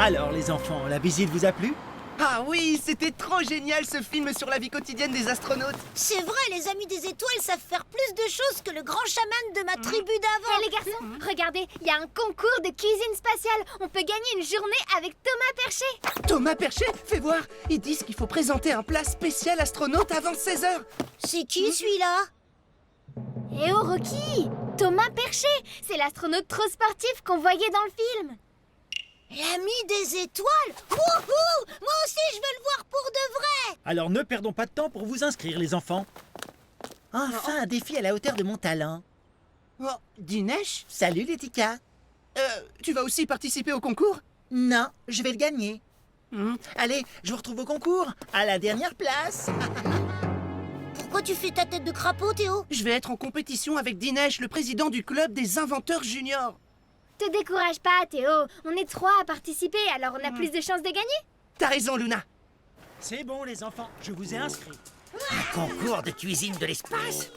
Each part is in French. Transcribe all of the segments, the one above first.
Alors les enfants, la visite vous a plu? Ah oui, c'était trop génial ce film sur la vie quotidienne des astronautes. C'est vrai, les amis des étoiles savent faire plus de choses que le grand chaman de ma tribu d'avant. Les garçons, regardez, il y a un concours de cuisine spatiale. On peut gagner une journée avec Thomas Percher. Thomas Percher, fais voir. Ils disent qu'il faut présenter un plat spécial astronaute avant 16 h. C'est qui celui-là? Eh oh Rocky, Thomas Percher, c'est l'astronaute trop sportif qu'on voyait dans le film. L'ami des étoiles? Wouhou! Moi aussi je veux le voir pour de vrai. Alors ne perdons pas de temps pour vous inscrire les enfants. Enfin un défi à la hauteur de mon talent. Oh, Dinesh, Salut Laetitia. tu vas aussi participer au concours? Non, je vais le gagner. Allez, je vous retrouve au concours, à la dernière place. Pourquoi tu fais ta tête de crapaud, Théo? Je vais être en compétition avec Dinesh, le président du club des inventeurs juniors. Te décourage pas, Théo. On est 3 à participer, alors on a plus de chances de gagner. T'as raison, Luna. C'est bon les enfants, je vous ai inscrits. Un concours de cuisine de l'espace?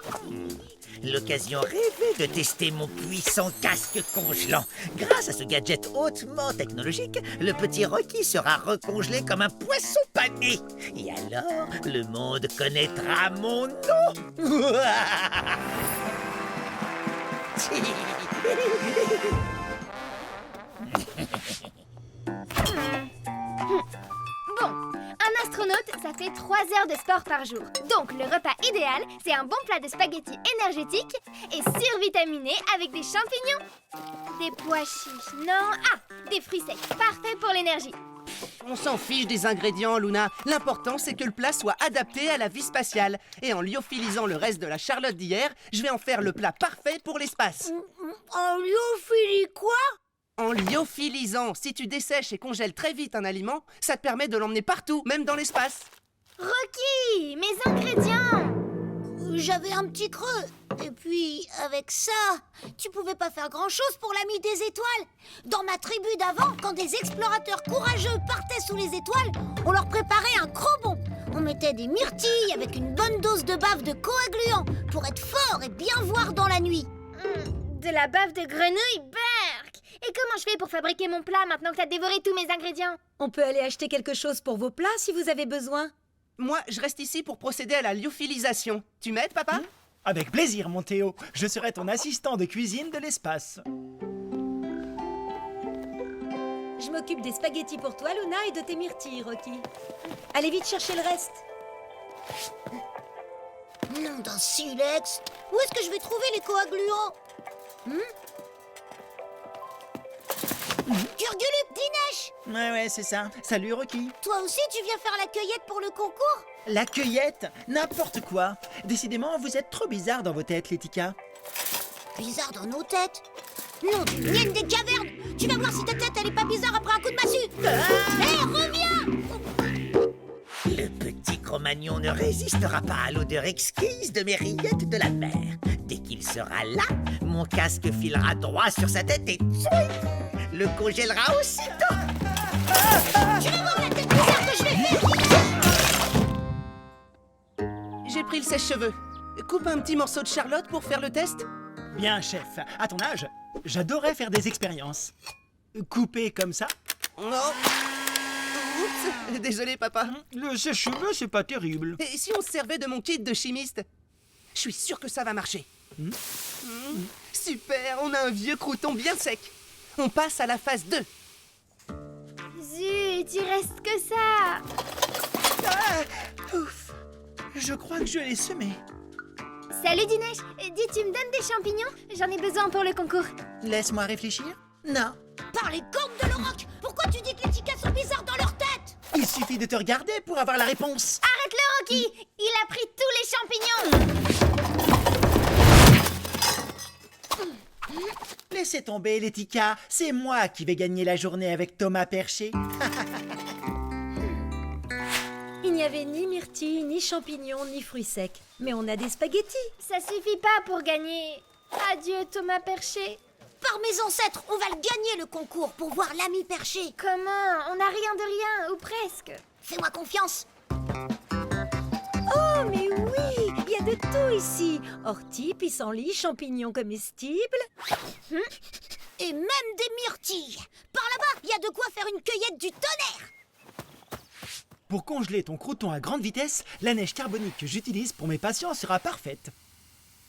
L'occasion rêvée de tester mon puissant casque congelant. Grâce à ce gadget hautement technologique, le petit Rocky sera recongelé comme un poisson pané. Et alors, le monde connaîtra mon nom. Bon, un astronaute, ça fait 3 heures de sport par jour. Donc le repas idéal, c'est un bon plat de spaghettis énergétiques et survitaminé avec des champignons. Des pois chiches, non. Ah, des fruits secs, parfait pour l'énergie. On s'en fiche des ingrédients, Luna. L'important, c'est que le plat soit adapté à la vie spatiale. Et en lyophilisant le reste de la Charlotte d'hier, je vais en faire le plat parfait pour l'espace. En lyophilie quoi? En lyophilisant, si tu dessèches et congèles très vite un aliment, ça te permet de l'emmener partout, même dans l'espace. Rocky, mes ingrédients. J'avais un petit creux. Et puis, avec ça, tu pouvais pas faire grand-chose pour l'ami des étoiles. Dans ma tribu d'avant, quand des explorateurs courageux partaient sous les étoiles, on leur préparait un crobon. On mettait des myrtilles avec une bonne dose de bave de coagulant pour être fort et bien voir dans la nuit. De la bave de grenouille, berk. Et comment je fais pour fabriquer mon plat maintenant que t'as dévoré tous mes ingrédients? On peut aller acheter quelque chose pour vos plats si vous avez besoin. Moi, je reste ici pour procéder à la lyophilisation. Tu m'aides, papa? Avec plaisir mon Théo, je serai ton assistant de cuisine de l'espace. Je m'occupe des spaghettis pour toi, Luna, et de tes myrtilles, Rocky. Allez vite chercher le reste. Nom d'un silex. Où est-ce que je vais trouver les coagulants? Gurgulup, Dinesh! Ouais, c'est ça. Salut Rocky. Toi aussi, tu viens faire la cueillette pour le concours? La cueillette? N'importe quoi. Décidément, vous êtes trop bizarre dans vos têtes, Laetitia. Bizarre dans nos têtes? Non, des miennes des cavernes! Tu vas voir si ta tête, elle est pas bizarre après un coup de massue! Hé, reviens! Le petit Cro-Magnon ne résistera pas à l'odeur exquise de mes rillettes de la mer. Dès qu'il sera là, mon casque filera droit sur sa tête et tsouing, le congélera aussitôt. Tu vas voir la tête bizarre que je vais faire! J'ai pris le sèche-cheveux. Coupe un petit morceau de Charlotte pour faire le test. Bien chef, à ton âge, j'adorais faire des expériences. Couper comme ça. Non. Oups, désolé, papa. Le sèche-cheveux, c'est pas terrible. Et si on se servait de mon kit de chimiste? Je suis sûr que ça va marcher. Super, on a un vieux crouton bien sec. On passe à la phase 2. Zut, il reste que ça. Ouf, je crois que je l'ai semé. Salut Dinesh, dis, tu me donnes des champignons? J'en ai besoin pour le concours. Laisse-moi réfléchir. Non, Par les cornes de l'Oroc! Pourquoi tu dis que les ticas sont bizarres dans leur tête? il suffit de te regarder pour avoir la réponse. Arrête-le Rocky, il a pris tous les champignons. Laissez tomber, Laetitia. C'est moi qui vais gagner la journée avec Thomas Percher. Il Il n'y avait ni myrtille, ni champignons, ni fruits secs. Mais on a des spaghettis. Ça suffit pas pour gagner. Adieu, Thomas Perché. Par mes ancêtres, on va le gagner le concours pour voir l'ami perché. Comment? On n'a rien de rien, ou presque. Fais-moi confiance. Oh, mais oui, il y a de tout ici. Orties, pissenlits, champignons comestibles. Et même des myrtilles. Par là-bas, il y a de quoi faire une cueillette du tonnerre. Pour congeler ton crouton à grande vitesse, la neige carbonique que j'utilise pour mes patients sera parfaite.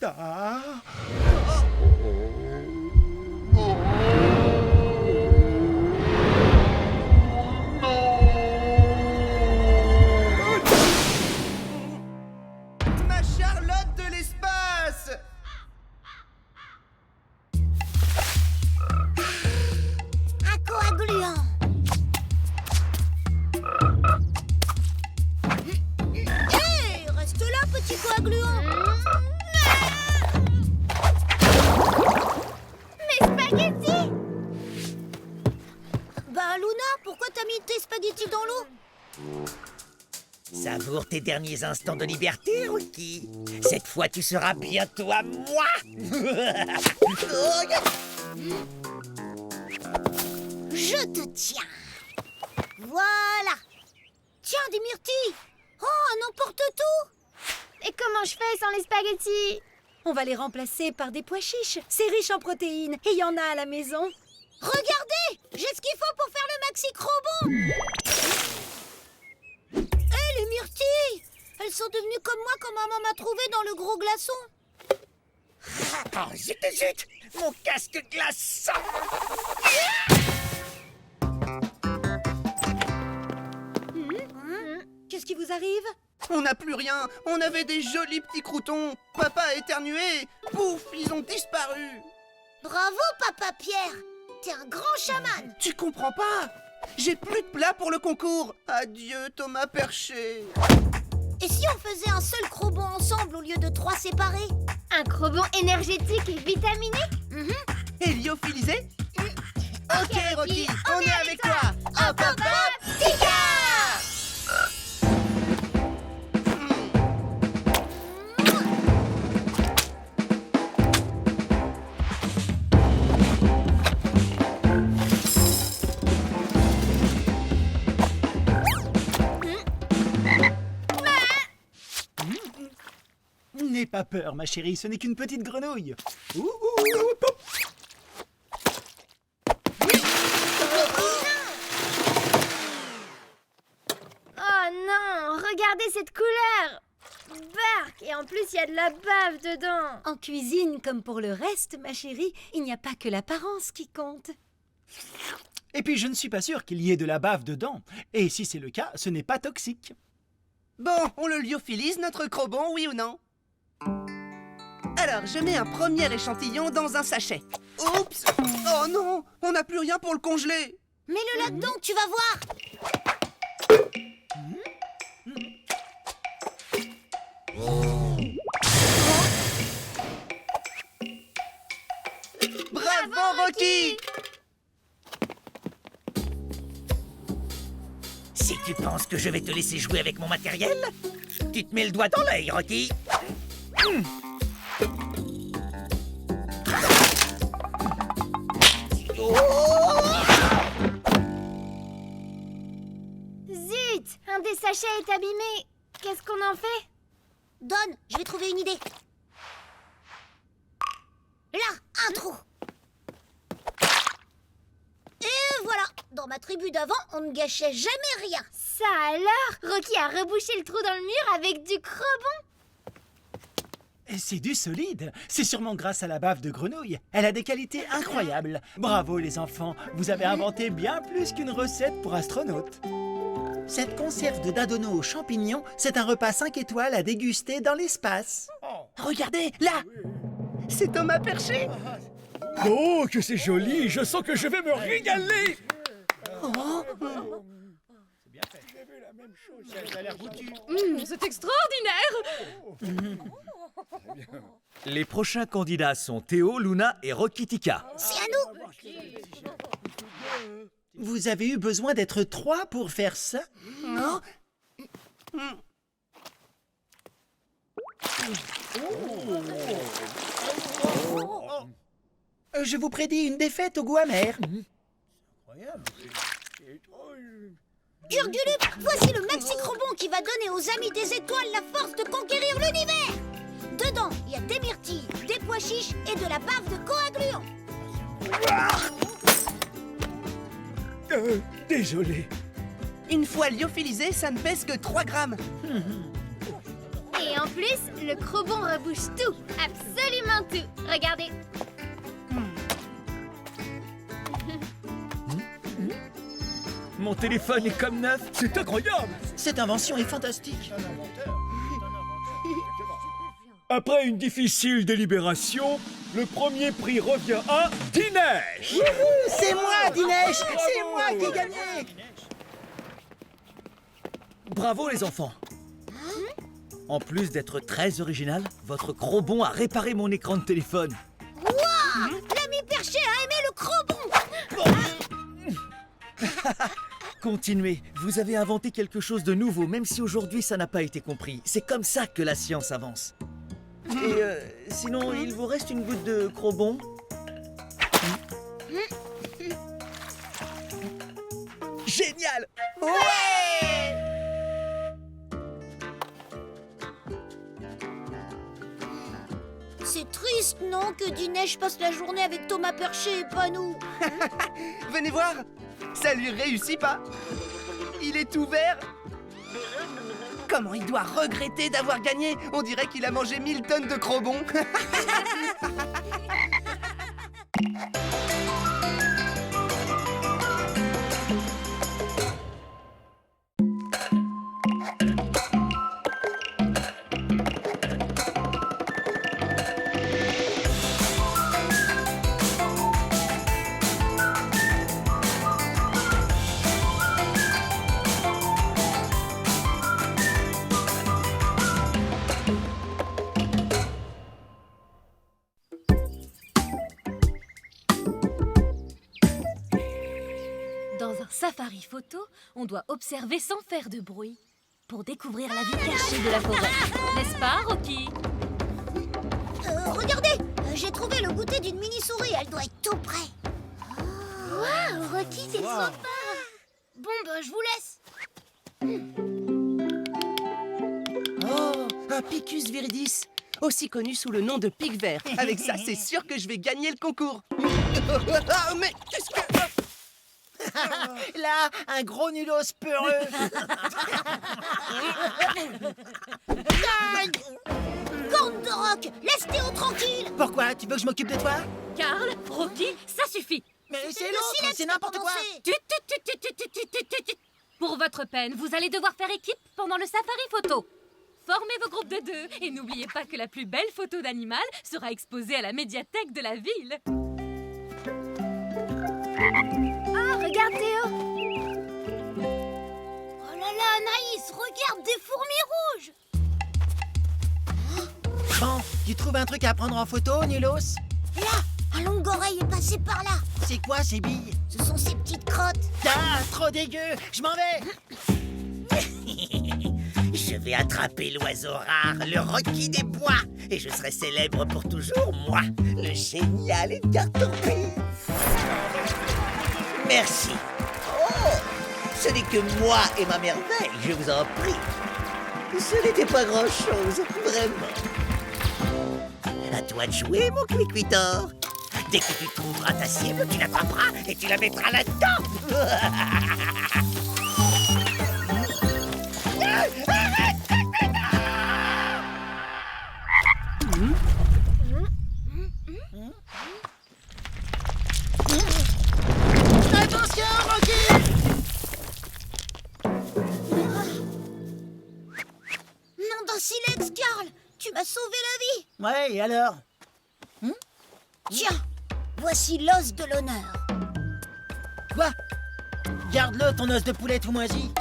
Ah. Ma Charlotte de l'espace! Un coagulant. Hé, reste là, petit coagulant. Mes spaghettis! Bah, Luna, pourquoi t'as mis tes spaghettis dans l'eau? Savoure tes derniers instants de liberté, Rocky. Cette fois, tu seras bientôt à moi. Je te tiens. Voilà. Tiens, des myrtilles. Oh, un emporte-tout. Et comment je fais sans les spaghettis? On va les remplacer par des pois chiches. C'est riche en protéines et il y en a à la maison. Regardez, j'ai ce qu'il faut pour faire le maxi crobon. Hé, les myrtilles. Elles sont devenues comme moi quand maman m'a trouvé dans le gros glaçon. Oh, zut, zut. Mon casque glaçant. Qu'est-ce qui vous arrive? On n'a plus rien. On avait des jolis petits croutons. Papa a éternué. Pouf, ils ont disparu. Bravo, Papa Pierre. T'es un grand chaman. Tu comprends pas? J'ai plus de plat pour le concours. Adieu, Thomas Perché. Et si on faisait un seul crobon ensemble au lieu de 3 séparés? Un crobon énergétique et vitaminé? Et lyophilisé? Ok, Rocky, on est avec toi. Hop, hop, hop, Tika! N'aie pas peur, ma chérie, ce n'est qu'une petite grenouille. Ouh, ouh, pop. Oh non, regardez cette couleur! Bark! Et en plus, il y a de la bave dedans. En cuisine, comme pour le reste, ma chérie, il n'y a pas que l'apparence qui compte. Et puis je ne suis pas sûr qu'il y ait de la bave dedans. Et si c'est le cas, ce n'est pas toxique. Bon, on le lyophilise, notre crobon, oui ou non? Alors, je mets un premier échantillon dans un sachet. Oups! Oh non! On n'a plus rien pour le congeler! Mets-le là-dedans, tu vas voir. Bravo, Rocky! Si tu penses que je vais te laisser jouer avec mon matériel, tu te mets le doigt dans l'œil, Rocky. Zut! Un des sachets est abîmé. Qu'est-ce qu'on en fait? Donne, je vais trouver une idée. Là, un trou. Et voilà. Dans ma tribu d'avant, on ne gâchait jamais rien. Ça alors? Rocky a rebouché le trou dans le mur avec du crobon. Et c'est du solide. C'est sûrement grâce à la bave de grenouille. Elle a des qualités incroyables. Bravo les enfants, vous avez inventé bien plus qu'une recette pour astronautes. Cette conserve de dadono aux champignons, c'est un repas 5 étoiles à déguster dans l'espace. Regardez, là! C'est Thomas Perché! Oh, que c'est joli! Je sens que je vais me régaler! C'est extraordinaire! Les prochains candidats sont Théo, Luna et Rocky Tika. C'est à nous. Vous avez eu besoin d'être 3 pour faire ça? Non? Je vous prédis une défaite au goût amer. Gurgulup, voici le Maxi-Crobon qui va donner aux Amis des Étoiles la force de conquérir l'univers. Dedans, il y a des myrtilles, des pois chiches et de la bave de coagulants. Désolé. Une fois lyophilisé, ça ne pèse que 3 grammes. Et en plus, le Crobon rebouche tout, absolument tout. Regardez. Mon téléphone est comme neuf, c'est incroyable. Cette invention est fantastique. Après une difficile délibération, le premier prix revient à Dinesh. C'est moi, Dinesh. C'est moi qui ai gagné. Bravo les enfants. En plus d'être très original, votre Crobon a réparé mon écran de téléphone. L'ami perché a aimé le Crobon. Continuez, vous avez inventé quelque chose de nouveau, même si aujourd'hui ça n'a pas été compris. C'est comme ça que la science avance. Et sinon, il vous reste une goutte de Crobon? Génial! C'est triste, non, que Dinesh passe la journée avec Thomas Perché et pas nous. Venez voir, ça lui réussit pas. Il est tout vert. Comment il doit regretter d'avoir gagné. On dirait qu'il a mangé 1000 tonnes de Crobon. Dans un safari photo, on doit observer sans faire de bruit pour découvrir la vie cachée de la forêt. N'est-ce pas, Rocky? Regardez, j'ai trouvé le goûter d'une mini-souris. Elle doit être tout près. Waouh, Rocky, t'es trop fort. Bon, bah, je vous laisse. Oh, un Picus viridis, aussi connu sous le nom de pic vert. Avec ça, c'est sûr que je vais gagner le concours. Ah, mais qu'est-ce que... Là, un gros nulos peureux. Corne de roc, laisse Théo tranquille. Pourquoi? Tu veux que je m'occupe de toi? Karl, Rocky, ça suffit. Mais c'est Le l'autre, silence c'est pour n'importe quoi. commencer. Tut. Pour votre peine, vous allez devoir faire équipe pendant le safari photo. Formez vos groupes de 2 et n'oubliez pas que la plus belle photo d'animal sera exposée à la médiathèque de la ville. Oh, regarde Théo. Oh là là, Anaïs, regarde des fourmis rouges. Bon, tu trouves un truc à prendre en photo, nulos? Là, un longue-oreille est passé par là. C'est quoi ces billes? Ce sont ces petites crottes. Ah, trop dégueu. Je m'en vais. Je vais attraper l'oiseau rare, le Rocky des bois, et je serai célèbre pour toujours, moi, le génial Edgar Tourpille. Merci. Oh, ce n'est que moi et ma merveille, je vous en prie. Ce n'était pas grand-chose, vraiment. À toi de jouer, mon Quick-Vitor. Dès que tu trouveras ta cible, tu l'attraperas et tu la mettras là-dedans. Attention, Rocky. Nom d'un silex, Karl. Tu m'as sauvé la vie. Ouais, et alors? Tiens, voici l'os de l'honneur. Quoi? Garde-le, ton os de poulet tout moisi.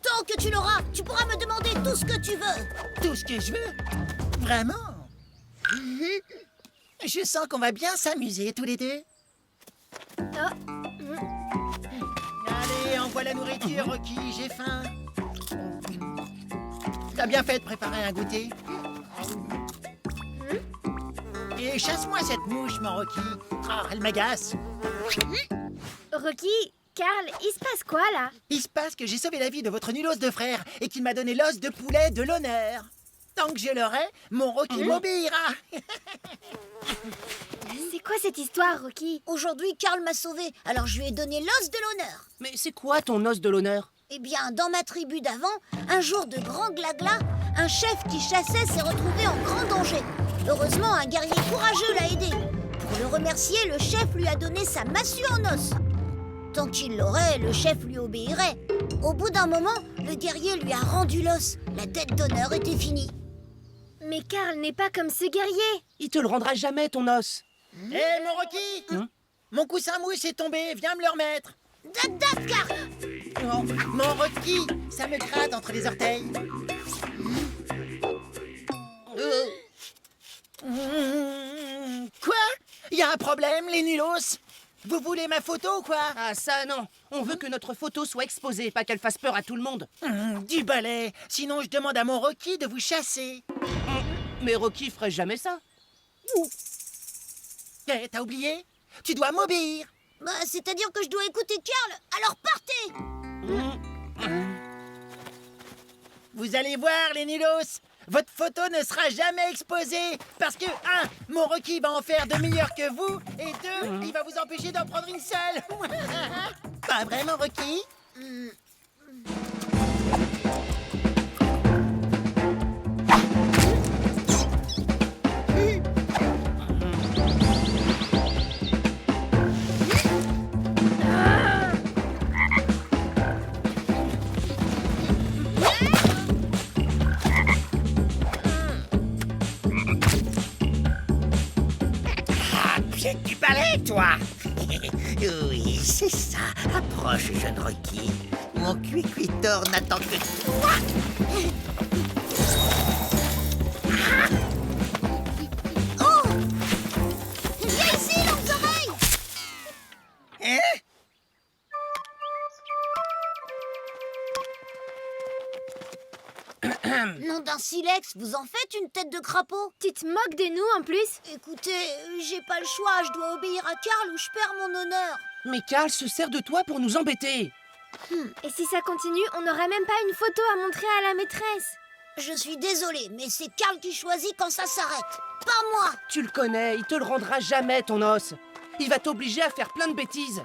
Tant que tu l'auras, tu pourras me demander tout ce que tu veux. Tout ce que je veux? Vraiment? Je sens qu'on va bien s'amuser tous les deux. Allez, envoie la nourriture, Rocky, j'ai faim. T'as bien fait de préparer un goûter. Et chasse-moi cette mouche, mon Rocky. Ah, elle m'agace. Rocky, Carl, il se passe quoi là? Il se passe que j'ai sauvé la vie de votre nulos de frère et qu'il m'a donné l'os de poulet de l'honneur. Tant que je l'aurai, mon Rocky m'obéira. C'est quoi cette histoire, Rocky? Aujourd'hui, Karl m'a sauvé, alors je lui ai donné l'os de l'honneur. Mais c'est quoi ton os de l'honneur? Eh bien, dans ma tribu d'avant, un jour de grand glagla, un chef qui chassait s'est retrouvé en grand danger. Heureusement, un guerrier courageux l'a aidé. Pour le remercier, le chef lui a donné sa massue en os. Tant qu'il l'aurait, le chef lui obéirait. Au bout d'un moment, le guerrier lui a rendu l'os. La dette d'honneur était finie. Mais Carl n'est pas comme ce guerrier. Il te le rendra jamais, ton os. Hé, mon Rocky, mon coussin mousse est tombé, viens me le remettre. Date, Karl. Oh, mon Rocky, ça me gratte entre les orteils. Quoi? Il y a un problème, les nulos? Vous voulez ma photo, quoi? Ah ça non, on veut que notre photo soit exposée, pas qu'elle fasse peur à tout le monde. Du balai, sinon je demande à mon Rocky de vous chasser. Mais Rocky ferait jamais ça. Eh, t'as oublié? Tu dois m'obéir. Bah, c'est-à-dire que je dois écouter Karl, alors partez. Vous allez voir, les nulos, votre photo ne sera jamais exposée parce que, 1, mon Rocky va en faire de meilleurs que vous, et 2, il va vous empêcher d'en prendre une seule. Pas vraiment, Rocky? Pied du balai, toi. Oui, c'est ça. Approche, jeune Rocky. Mon cuicuitor n'attend que toi. Oh! Viens ici, longues oreilles. Hein? Nom d'un silex, vous en faites une tête de crapaud? Tu te moques de nous en plus? Écoutez, j'ai pas le choix, je dois obéir à Karl ou je perds mon honneur. Mais Karl se sert de toi pour nous embêter. Et si ça continue, on n'aura même pas une photo à montrer à la maîtresse. Je suis désolée, mais c'est Karl qui choisit quand ça s'arrête. Pas moi. Tu le connais, il te le rendra jamais, ton os. Il va t'obliger à faire plein de bêtises.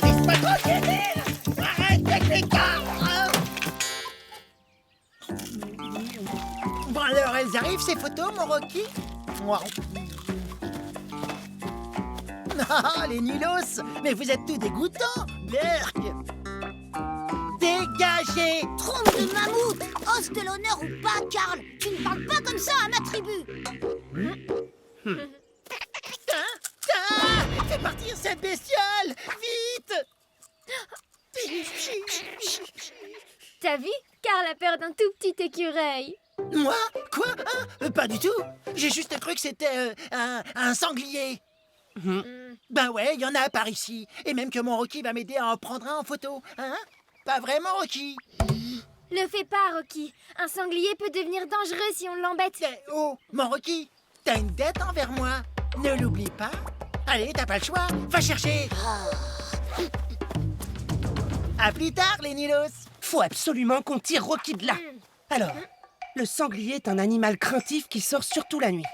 Laisse-moi tranquille. Arrête avec les gars. Bon alors, elles arrivent ces photos, mon Rocky? Moi. Ah, les nulos! Mais vous êtes tout dégoûtants! Berk! Dégagez! Trompe de mammouth, os de l'honneur ou pas, Karl. Tu ne parles pas comme ça à ma tribu. Fais partir cette bestiole! Vite! T'as vu? Carl a peur d'un tout petit écureuil. Moi? Quoi? Hein? Pas du tout! J'ai juste cru que c'était un sanglier! Ben ouais, il y en a par ici. Et même que mon Rocky va m'aider à en prendre un en photo. Hein? Pas vraiment, Rocky? Le fais pas, Rocky. Un sanglier peut devenir dangereux si on l'embête. Eh, oh, mon Rocky, t'as une dette envers moi. Ne l'oublie pas. Allez, t'as pas le choix. Va chercher. À plus tard, les Nilos. Faut absolument qu'on tire Rocky de là. Alors, le sanglier est un animal craintif qui sort surtout la nuit.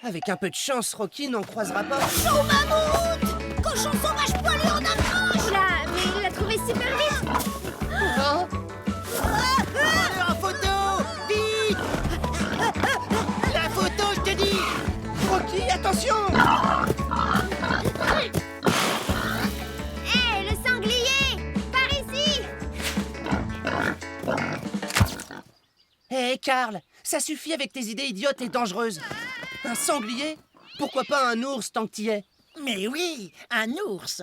Avec un peu de chance, Rocky n'en croisera pas. Chaud mammouth! Cochon sauvage poilu en approche! Là, mais il l'a trouvé super vite. Hein? Prends-le en photo. Vite. La photo, je te dis. Rocky, attention! Hé, le sanglier! Par ici! Hé, Karl, ça suffit avec tes idées idiotes et dangereuses. Un sanglier? Pourquoi pas un ours tant que t'y es? Mais oui, un ours.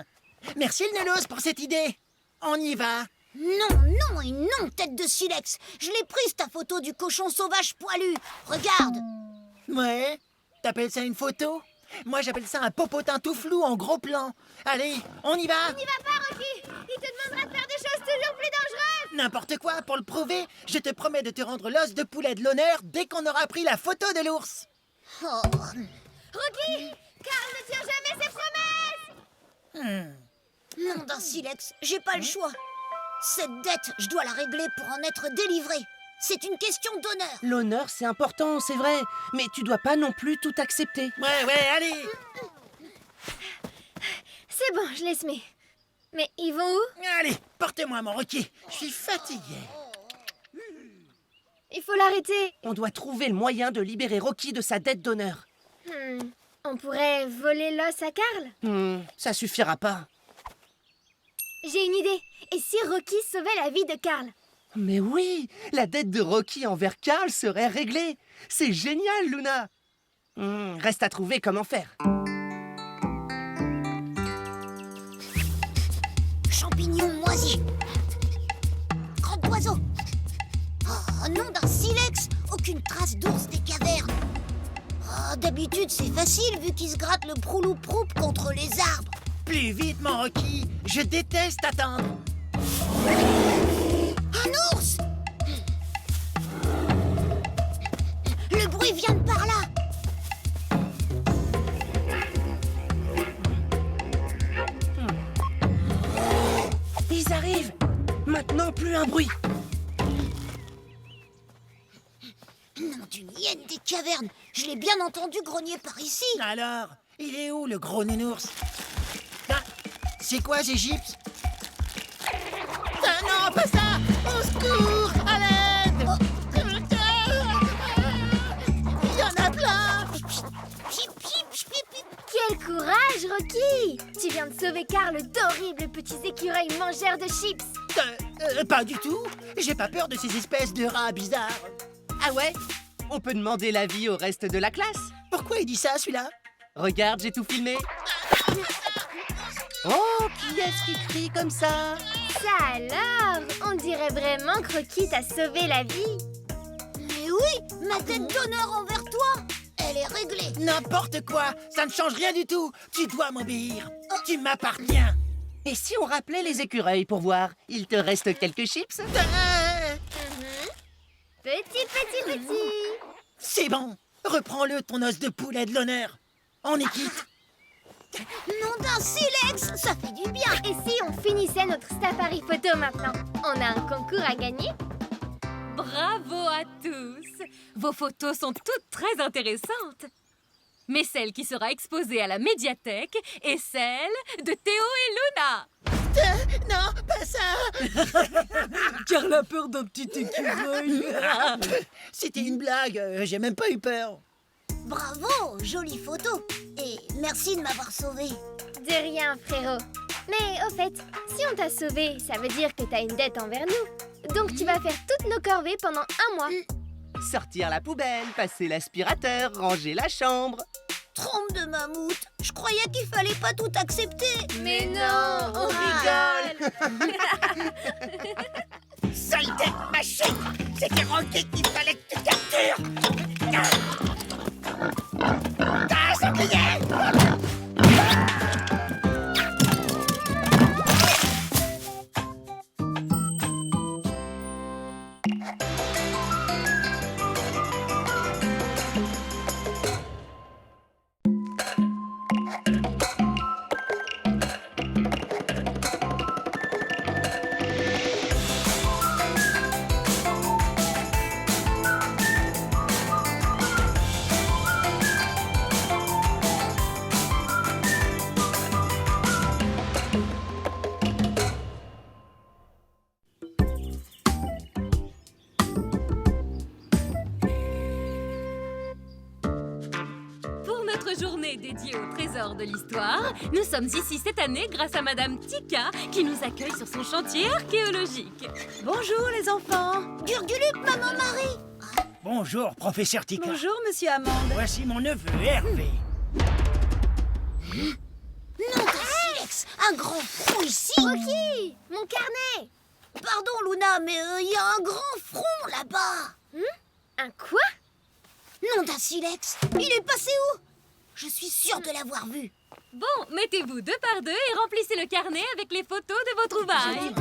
Merci, le Nelos, pour cette idée. On y va. Non, non et non, tête de silex. Je l'ai prise, ta photo du cochon sauvage poilu. Regarde. Ouais. T'appelles ça une photo? Moi, j'appelle ça un popotin tout flou en gros plan. Allez, on y va. N'y va pas, Rocky! Il te demandera de faire des choses toujours plus dangereuses! N'importe quoi, pour le prouver, je te promets de te rendre l'os de poulet de l'honneur dès qu'on aura pris la photo de l'ours. Oh, Rocky! Carl ne tient jamais ses promesses! nom d'un silex, j'ai pas le choix. Cette dette, je dois la régler pour en être délivré. C'est une question d'honneur. L'honneur, c'est important, c'est vrai. Mais tu dois pas non plus tout accepter. Ouais, allez. C'est bon, je laisse mes... Mais ils vont où? Allez, portez-moi mon Rocky. Je suis fatigué. Il faut l'arrêter. On doit trouver le moyen de libérer Rocky de sa dette d'honneur. On pourrait voler l'os à Carl? Ça suffira pas. J'ai une idée. Et si Rocky sauvait la vie de Carl? Mais oui, la dette de Rocky envers Carl serait réglée. C'est génial, Luna. Reste à trouver comment faire. Champignons moisis. Crotte d'oiseau. Oh, nom d'un silex. Aucune trace d'ours des cavernes. Oh, d'habitude, c'est facile vu qu'il se gratte le proulou-proup contre les arbres. Plus vite, mon Rocky. Je déteste attendre. Un ours! Le bruit vient de par là. Ils arrivent. Maintenant, plus un bruit. Nom d'une hyène des cavernes. Je l'ai bien entendu grogner par ici. Alors, il est où le gros nounours? Ah, c'est quoi ces chips? Ah non, pas ça! Au secours! À l'aide! Il y en a plein! Pip, pip, pip, pip. Quel courage, Rocky! Tu viens de sauver Carl d'horribles petits écureuils mangeurs de chips. Pas du tout. J'ai pas peur de ces espèces de rats bizarres. Ah ouais? On peut demander l'avis au reste de la classe. Pourquoi il dit ça, celui-là? Regarde, j'ai tout filmé. Oh, qui est-ce qui crie comme ça? Ça alors! On dirait vraiment que Rocky t'a sauvé la vie. Mais oui, ma dette d'honneur envers toi, elle est réglée. N'importe quoi! Ça ne change rien du tout! Tu dois m'obéir! Tu m'appartiens! Et si on rappelait les écureuils pour voir? Il te reste quelques chips? Petit. C'est bon! Reprends-le, ton os de poulet de l'honneur! On est quitte! Nom d'un silex, ça fait du bien. Et si on finissait notre safari photo maintenant? On a un concours à gagner? Bravo à tous! Vos photos sont toutes très intéressantes. Mais celle qui sera exposée à la médiathèque est celle de Théo et Luna. Non, pas ça! Carl a peur d'un petit écureuil. C'était une blague, j'ai même pas eu peur. Bravo, jolie photo. Et merci de m'avoir sauvé. De rien, frérot. Mais au fait, si on t'a sauvé, ça veut dire que t'as une dette envers nous. Donc tu vas faire toutes nos corvées pendant un mois. Sortir la poubelle, passer l'aspirateur, ranger la chambre. Trompe de mammouth. Je croyais qu'il fallait pas tout accepter. Mais non, on rigole. Saleté de machine! C'était Rocky qu'il fallait que tu captures! Ah, sanglier! Pour notre journée dédiée au trésor de l'histoire, nous sommes ici cette année grâce à Madame Tika qui nous accueille sur son chantier archéologique. Bonjour les enfants. Gurgulup, maman Marie. Bonjour, professeur Tika. Bonjour monsieur Amande. Voici mon neveu, Hervé. Nom d'un silex, un grand front ici. Rocky, mon carnet. Pardon, Luna, mais il y a un grand front là-bas. Un quoi? Nom d'un silex, il est passé où? Je suis sûre de l'avoir vu. Bon, mettez-vous 2 par 2 et remplissez le carnet avec les photos de vos trouvailles.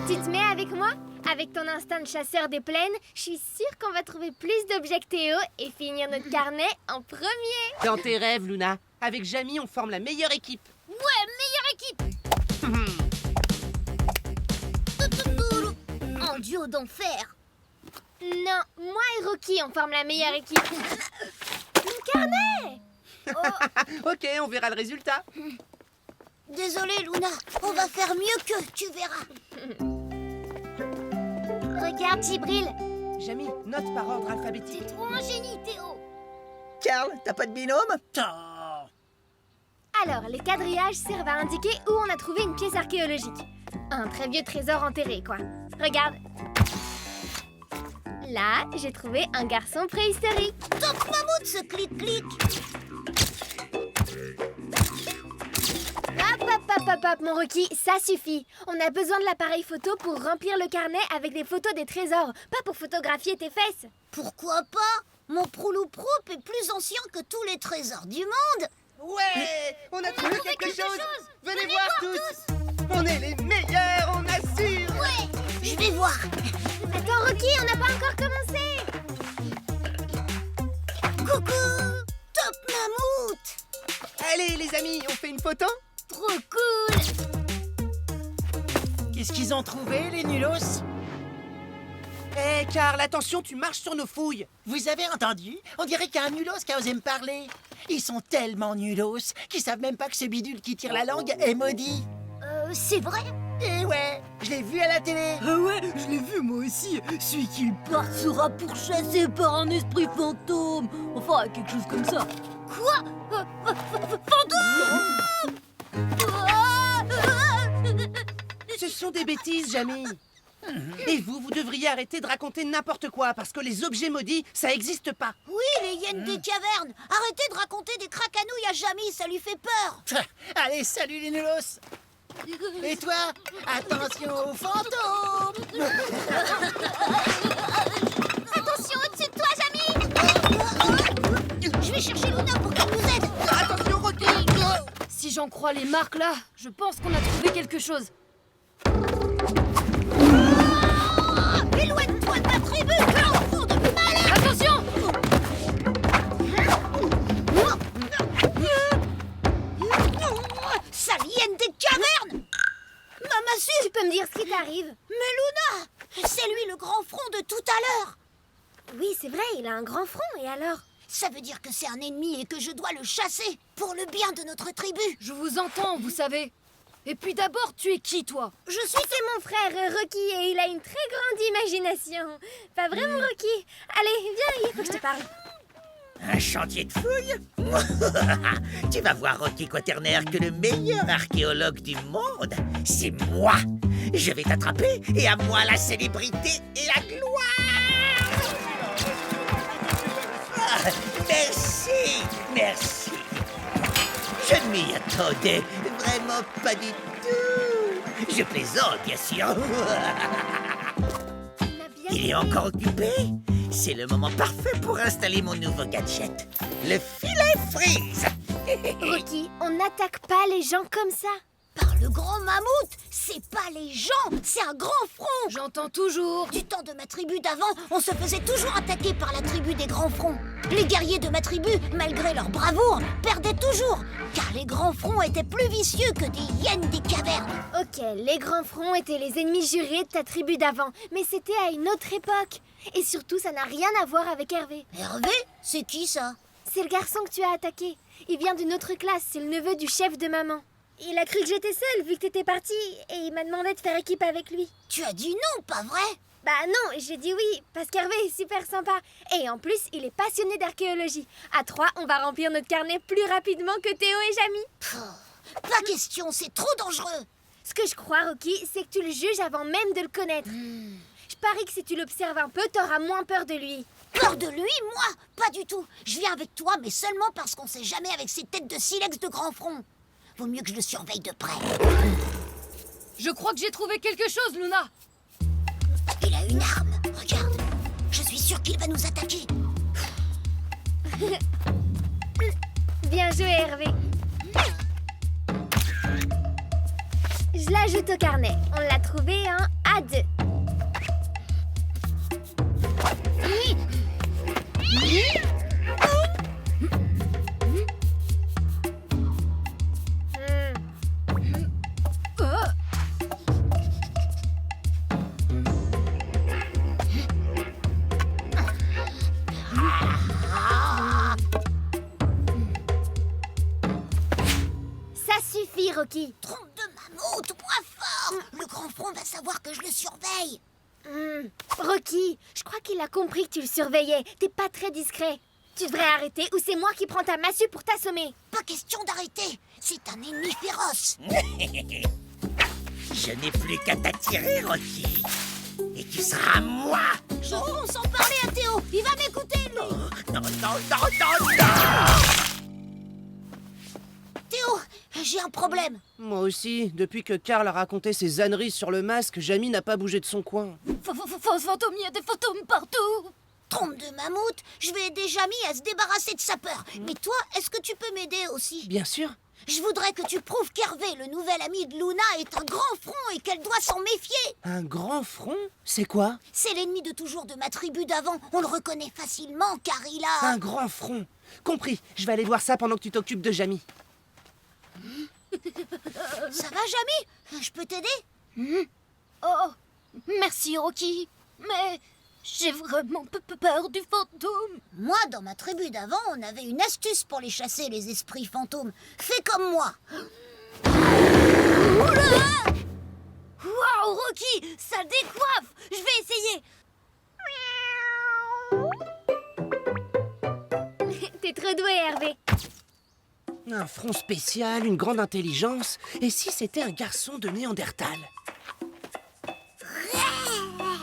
Tu te mets avec moi? Avec ton instinct de chasseur des plaines, je suis sûre qu'on va trouver plus d'objets que Théo et finir notre carnet en premier. Dans tes rêves, Luna. Avec Jamie, on forme la meilleure équipe. Ouais, meilleure équipe. En duo d'enfer. Non, moi et Rocky, on forme la meilleure équipe. Mon carnet! Ok, on verra le résultat. Désolée, Luna. On va faire mieux que tu verras. Regarde, Gibril. Jamie, note par ordre alphabétique. C'est trop un génie, Théo. Karl, t'as pas de binôme? Alors, les quadrillages servent à indiquer où on a trouvé une pièce archéologique. Un très vieux trésor enterré, quoi. Regarde. Là, j'ai trouvé un garçon préhistorique. Top mammouth, ce clic-clic. Hop, mon Rocky, ça suffit. On a besoin de l'appareil photo pour remplir le carnet avec des photos des trésors, pas pour photographier tes fesses. Pourquoi pas? Mon prouloup-proup est plus ancien que tous les trésors du monde. Ouais, on a trouvé quelque chose. Venez voir tous. On est les meilleurs, on assure. Ouais, je vais voir. Attends, Rocky, on n'a pas encore commencé. Coucou, Top mammouth. Allez, les amis, on fait une photo? Trop cool. Qu'est-ce qu'ils ont trouvé, les nulos? Hé, Karl, attention, tu marches sur nos fouilles. Vous avez entendu? On dirait qu'il y a un nulos qui a osé me parler. Ils sont tellement nulos qu'ils savent même pas que ce bidule qui tire la langue est maudit. C'est vrai? Et ouais, je l'ai vu à la télé. Ah ouais, je l'ai vu moi aussi. Celui qui part sera pourchassé par un esprit fantôme. Enfin, quelque chose comme ça. Quoi? Fantôme! Ce sont des bêtises, Jamie. Et vous devriez arrêter de raconter n'importe quoi, parce que les objets maudits, ça existe pas. Oui, les hyènes des cavernes. Arrêtez de raconter des cracanouilles à Jamie, ça lui fait peur. Allez, salut les nulos. Et toi, attention aux fantômes. Attention au-dessus de toi, Jamie. Je vais chercher Luna pour qu'elle nous aide. Attention, Rocky. Si j'en crois les marques là, je pense qu'on a trouvé quelque chose. Éloigne-toi de ma tribu, enfant de malin. Attention! Sale hyène des cavernes. Mamassu, Tu peux me dire ce qui t'arrive? mais Luna, c'est lui le grand front de tout à l'heure. Oui, c'est vrai, il a un grand front, et alors? Ça veut dire que c'est un ennemi et que je dois le chasser pour le bien de notre tribu. Je vous entends, vous savez. Et puis d'abord, tu es qui, toi? Je suis C'est mon frère Rocky et il a une très grande imagination. Pas vraiment, Rocky? Allez, viens, il faut que je te parle. Un chantier de fouilles? Tu vas voir, Rocky Quaternaire, que le meilleur archéologue du monde, c'est moi. Je vais t'attraper et à moi la célébrité et la gloire. Ah, merci, merci. Je ne m'y attendais vraiment pas du tout. Je plaisante, bien sûr. Il est encore occupé? C'est le moment parfait pour installer mon nouveau gadget, le filet freeze. Rocky, on n'attaque pas les gens comme ça. par le grand mammouth. C'est pas les gens, c'est un grand front. J'entends toujours. Du temps de ma tribu d'avant, on se faisait toujours attaquer par la tribu des grands fronts. Les guerriers de ma tribu, malgré leur bravoure, perdaient toujours, car les grands fronts étaient plus vicieux que des hyènes des cavernes. Ok, les grands fronts étaient les ennemis jurés de ta tribu d'avant, mais c'était à une autre époque. Et surtout, ça n'a rien à voir avec Hervé. Hervé, c'est qui ça? C'est le garçon que tu as attaqué. Il vient d'une autre classe, c'est le neveu du chef de maman. Il a cru que j'étais seule vu que t'étais partie et il m'a demandé de faire équipe avec lui. Tu as dit non, pas vrai? Bah non, j'ai dit oui, parce qu'Hervé est super sympa. Et en plus, il est passionné d'archéologie. À 3, on va remplir notre carnet plus rapidement que Théo et Jamie. Pas question, c'est trop dangereux. Ce que je crois, Rocky, c'est que tu le juges avant même de le connaître. Je parie que si tu l'observes un peu, t'auras moins peur de lui. Peur de lui, moi? Pas du tout. Je viens avec toi, mais seulement parce qu'on sait jamais avec ses têtes de silex de grand front. Vaut mieux que je le surveille de près. Je crois que j'ai trouvé quelque chose, Luna. Il a une arme, regarde. Je suis sûre qu'il va nous attaquer. Bien joué, Hervé. Je l'ajoute au carnet. On l'a trouvé en A2. Ça suffit, Rocky. Trompe de mammouth, moins fort. Le grand front va savoir que je le surveille. Rocky, je crois qu'il a compris que tu le surveillais. T'es pas très discret. Tu devrais arrêter ou c'est moi qui prends ta massue pour t'assommer. Pas question d'arrêter. C'est un ennemi féroce. Je n'ai plus qu'à t'attirer, Rocky. Et tu seras moi. On s'en parlait à Théo. Il va m'écouter, lui. Non, non, non, non, non. Théo, j'ai un problème. Moi aussi, depuis que Karl a raconté ses âneries sur le masque, Jamie n'a pas bougé de son coin. Fantôme, il y a des fantômes partout. Trompe de mammouth, je vais aider Jamie à se débarrasser de sa peur. Mais toi, est-ce que tu peux m'aider aussi? Bien sûr. Je voudrais que tu prouves qu'Hervé, le nouvel ami de Luna, est un grand front et qu'elle doit s'en méfier. Un grand front? C'est quoi? C'est l'ennemi de toujours de ma tribu d'avant. On le reconnaît facilement car il a... Un grand front. Compris, je vais aller voir ça pendant que tu t'occupes de Jamie. Ça va, Jamie? Je peux t'aider? Oh, merci, Rocky. Mais j'ai vraiment peur du fantôme. Moi, dans ma tribu d'avant, on avait une astuce pour les chasser, les esprits fantômes. Fais comme moi. Waouh, Rocky, ça décoiffe. Je vais essayer. T'es trop doué, Hervé. Un front spécial, une grande intelligence. Et si c'était un garçon de Néandertal?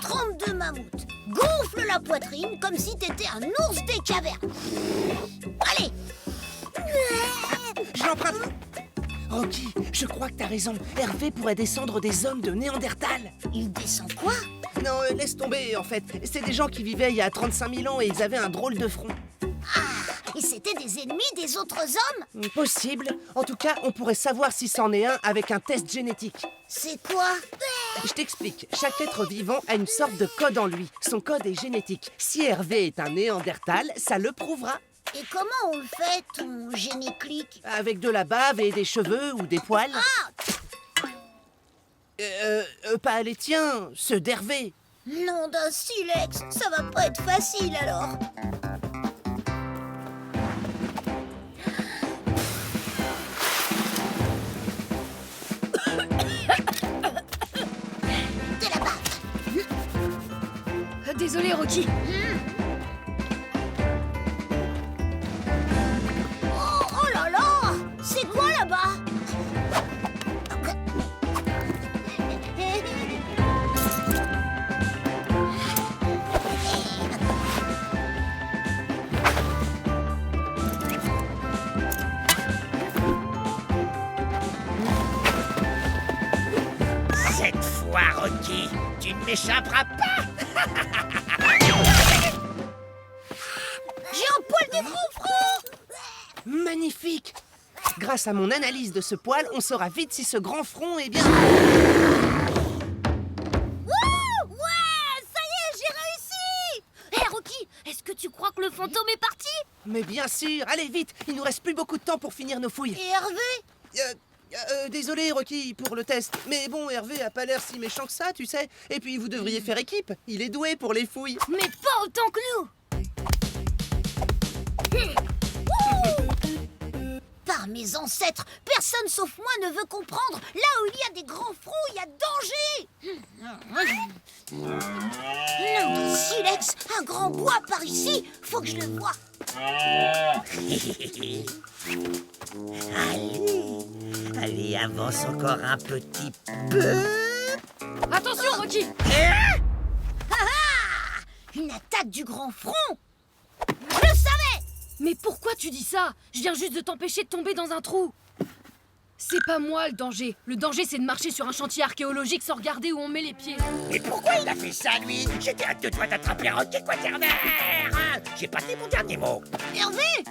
Trompe de mammouth. Gonfle la poitrine comme si t'étais un ours des cavernes. Allez. Je l'emprunte. Rocky, je crois que t'as raison. Hervé pourrait descendre des hommes de Néandertal. Il descend quoi? Non, laisse tomber, en fait. C'est des gens qui vivaient il y a 35 000 ans et ils avaient un drôle de front. Et c'était des ennemis des autres hommes? Possible. En tout cas, on pourrait savoir si c'en est un avec un test génétique. C'est quoi? Je t'explique. Chaque être vivant a une sorte de code en lui. Son code est génétique. Si Hervé est un Néandertal, ça le prouvera. Et comment on le fait, ton généclique? Avec de la bave et des cheveux ou des poils. Pas les tiens, ceux d'Hervé. Nom d'un silex, ça va pas être facile alors. De la bave. Désolé, Rocky. Oh là là! C'est quoi là-bas? Cette fois, Rocky, tu ne m'échapperas pas. J'ai un poil de grand front! Magnifique! Grâce à mon analyse de ce poil, on saura vite si ce grand front est bien... Ouais, ça y est, j'ai réussi. Hé, Rocky, est-ce que tu crois que le fantôme est parti? Mais bien sûr! Allez, vite! Il nous reste plus beaucoup de temps pour finir nos fouilles. Et Hervé? Désolé, Rocky, pour le test. Mais bon, Hervé a pas l'air si méchant que ça, tu sais. Et puis, vous devriez faire équipe. Il est doué pour les fouilles. Mais pas autant que nous. Par mes ancêtres, personne sauf moi ne veut comprendre. Là où il y a des grands fronts, il y a danger. Non, silex, un grand bois par ici. Faut que je le voie. Allez, avance encore un petit peu. Attention, Rocky. Une attaque du grand front. Je le savais. Mais pourquoi tu dis ça? Je viens juste de t'empêcher de tomber dans un trou. C'est pas moi le danger. Le danger, c'est de marcher sur un chantier archéologique sans regarder où on met les pieds. Et pourquoi il a fait ça, lui? J'étais à deux doigts d'attraper Rocky Quaternaire. J'ai pas dit mon dernier mot. Hervé!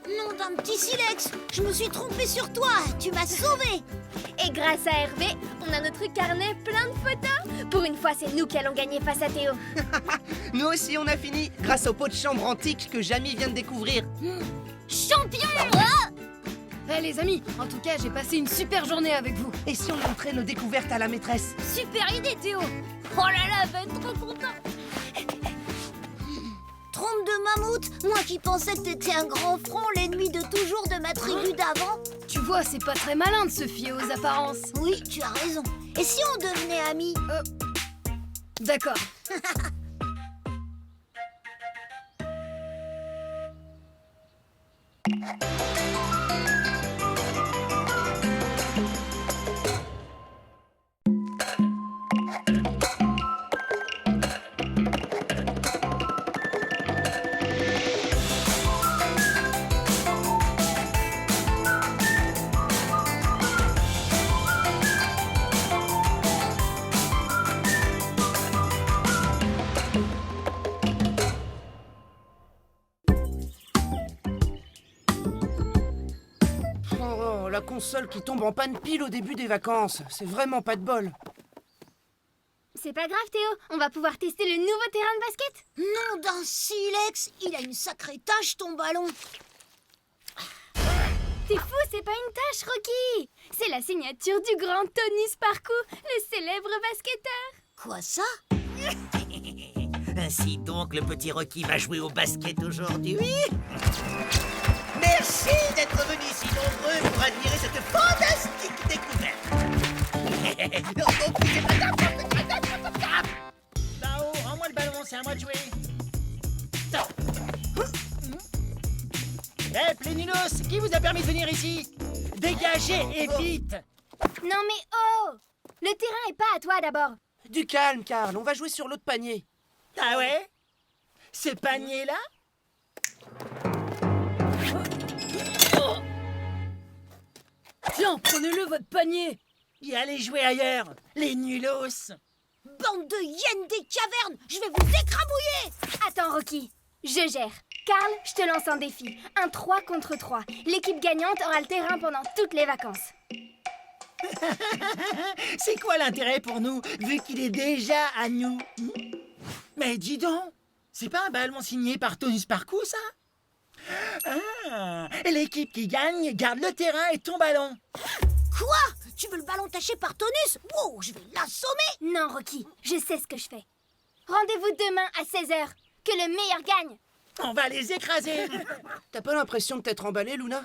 Nom d'un petit silex! Je me suis trompée sur toi! Tu m'as sauvée! Et grâce à Hervé, on a notre carnet plein de photos. Pour une fois, c'est nous qui allons gagner face à Théo. Nous aussi, on a fini grâce au pot de chambre antique que Jamie vient de découvrir. Champion! Les amis, en tout cas, j'ai passé une super journée avec vous. Et si on montrait nos découvertes à la maîtresse? Super idée, Théo! Oh là là, elle va être trop contente! Trompe de mammouth! Moi qui pensais que t'étais un grand front, l'ennemi de toujours de ma tribu d'avant. Tu vois, c'est pas très malin de se fier aux apparences. Oui, tu as raison. Et si on devenait amis? D'accord. Oh, la console qui tombe en panne pile au début des vacances. C'est vraiment pas de bol. C'est pas grave, Théo. On va pouvoir tester le nouveau terrain de basket. Nom d'un silex! Il a une sacrée tache, ton ballon! T'es fou, c'est pas une tâche, Rocky. C'est la signature du grand Tony Sparkou, le célèbre basketteur. Quoi ça? Ainsi donc, le petit Rocky va jouer au basket aujourd'hui. Merci d'être venus si nombreux pour admirer cette fantastique découverte. Là-haut, rends-moi le ballon, c'est à moi de jouer. Hé, Pléninos, qui vous a permis de venir ici? Dégagez et vite! Non mais oh! Le terrain est pas à toi d'abord. Du calme, Karl. On va jouer sur l'autre panier. Ah ouais? Ce panier-là? Tiens, prenez-le, votre panier. Y allez jouer ailleurs, les nulos! Bande de hyènes des cavernes! Je vais vous écrabouiller! Attends, Rocky, je gère. Karl, je te lance un défi. Un 3 contre 3. L'équipe gagnante aura le terrain pendant toutes les vacances. C'est quoi l'intérêt pour nous, vu qu'il est déjà à nous? Mais dis donc, c'est pas un ballon signé par Tony Sparkou, ça? Ah, l'équipe qui gagne garde le terrain et ton ballon. Quoi? Tu veux le ballon taché par Tonus? Wow, je vais l'assommer! Non, Rocky, je sais ce que je fais. Rendez-vous demain à 16h. Que le meilleur gagne. On va les écraser. T'as pas l'impression de t'être emballé, Luna?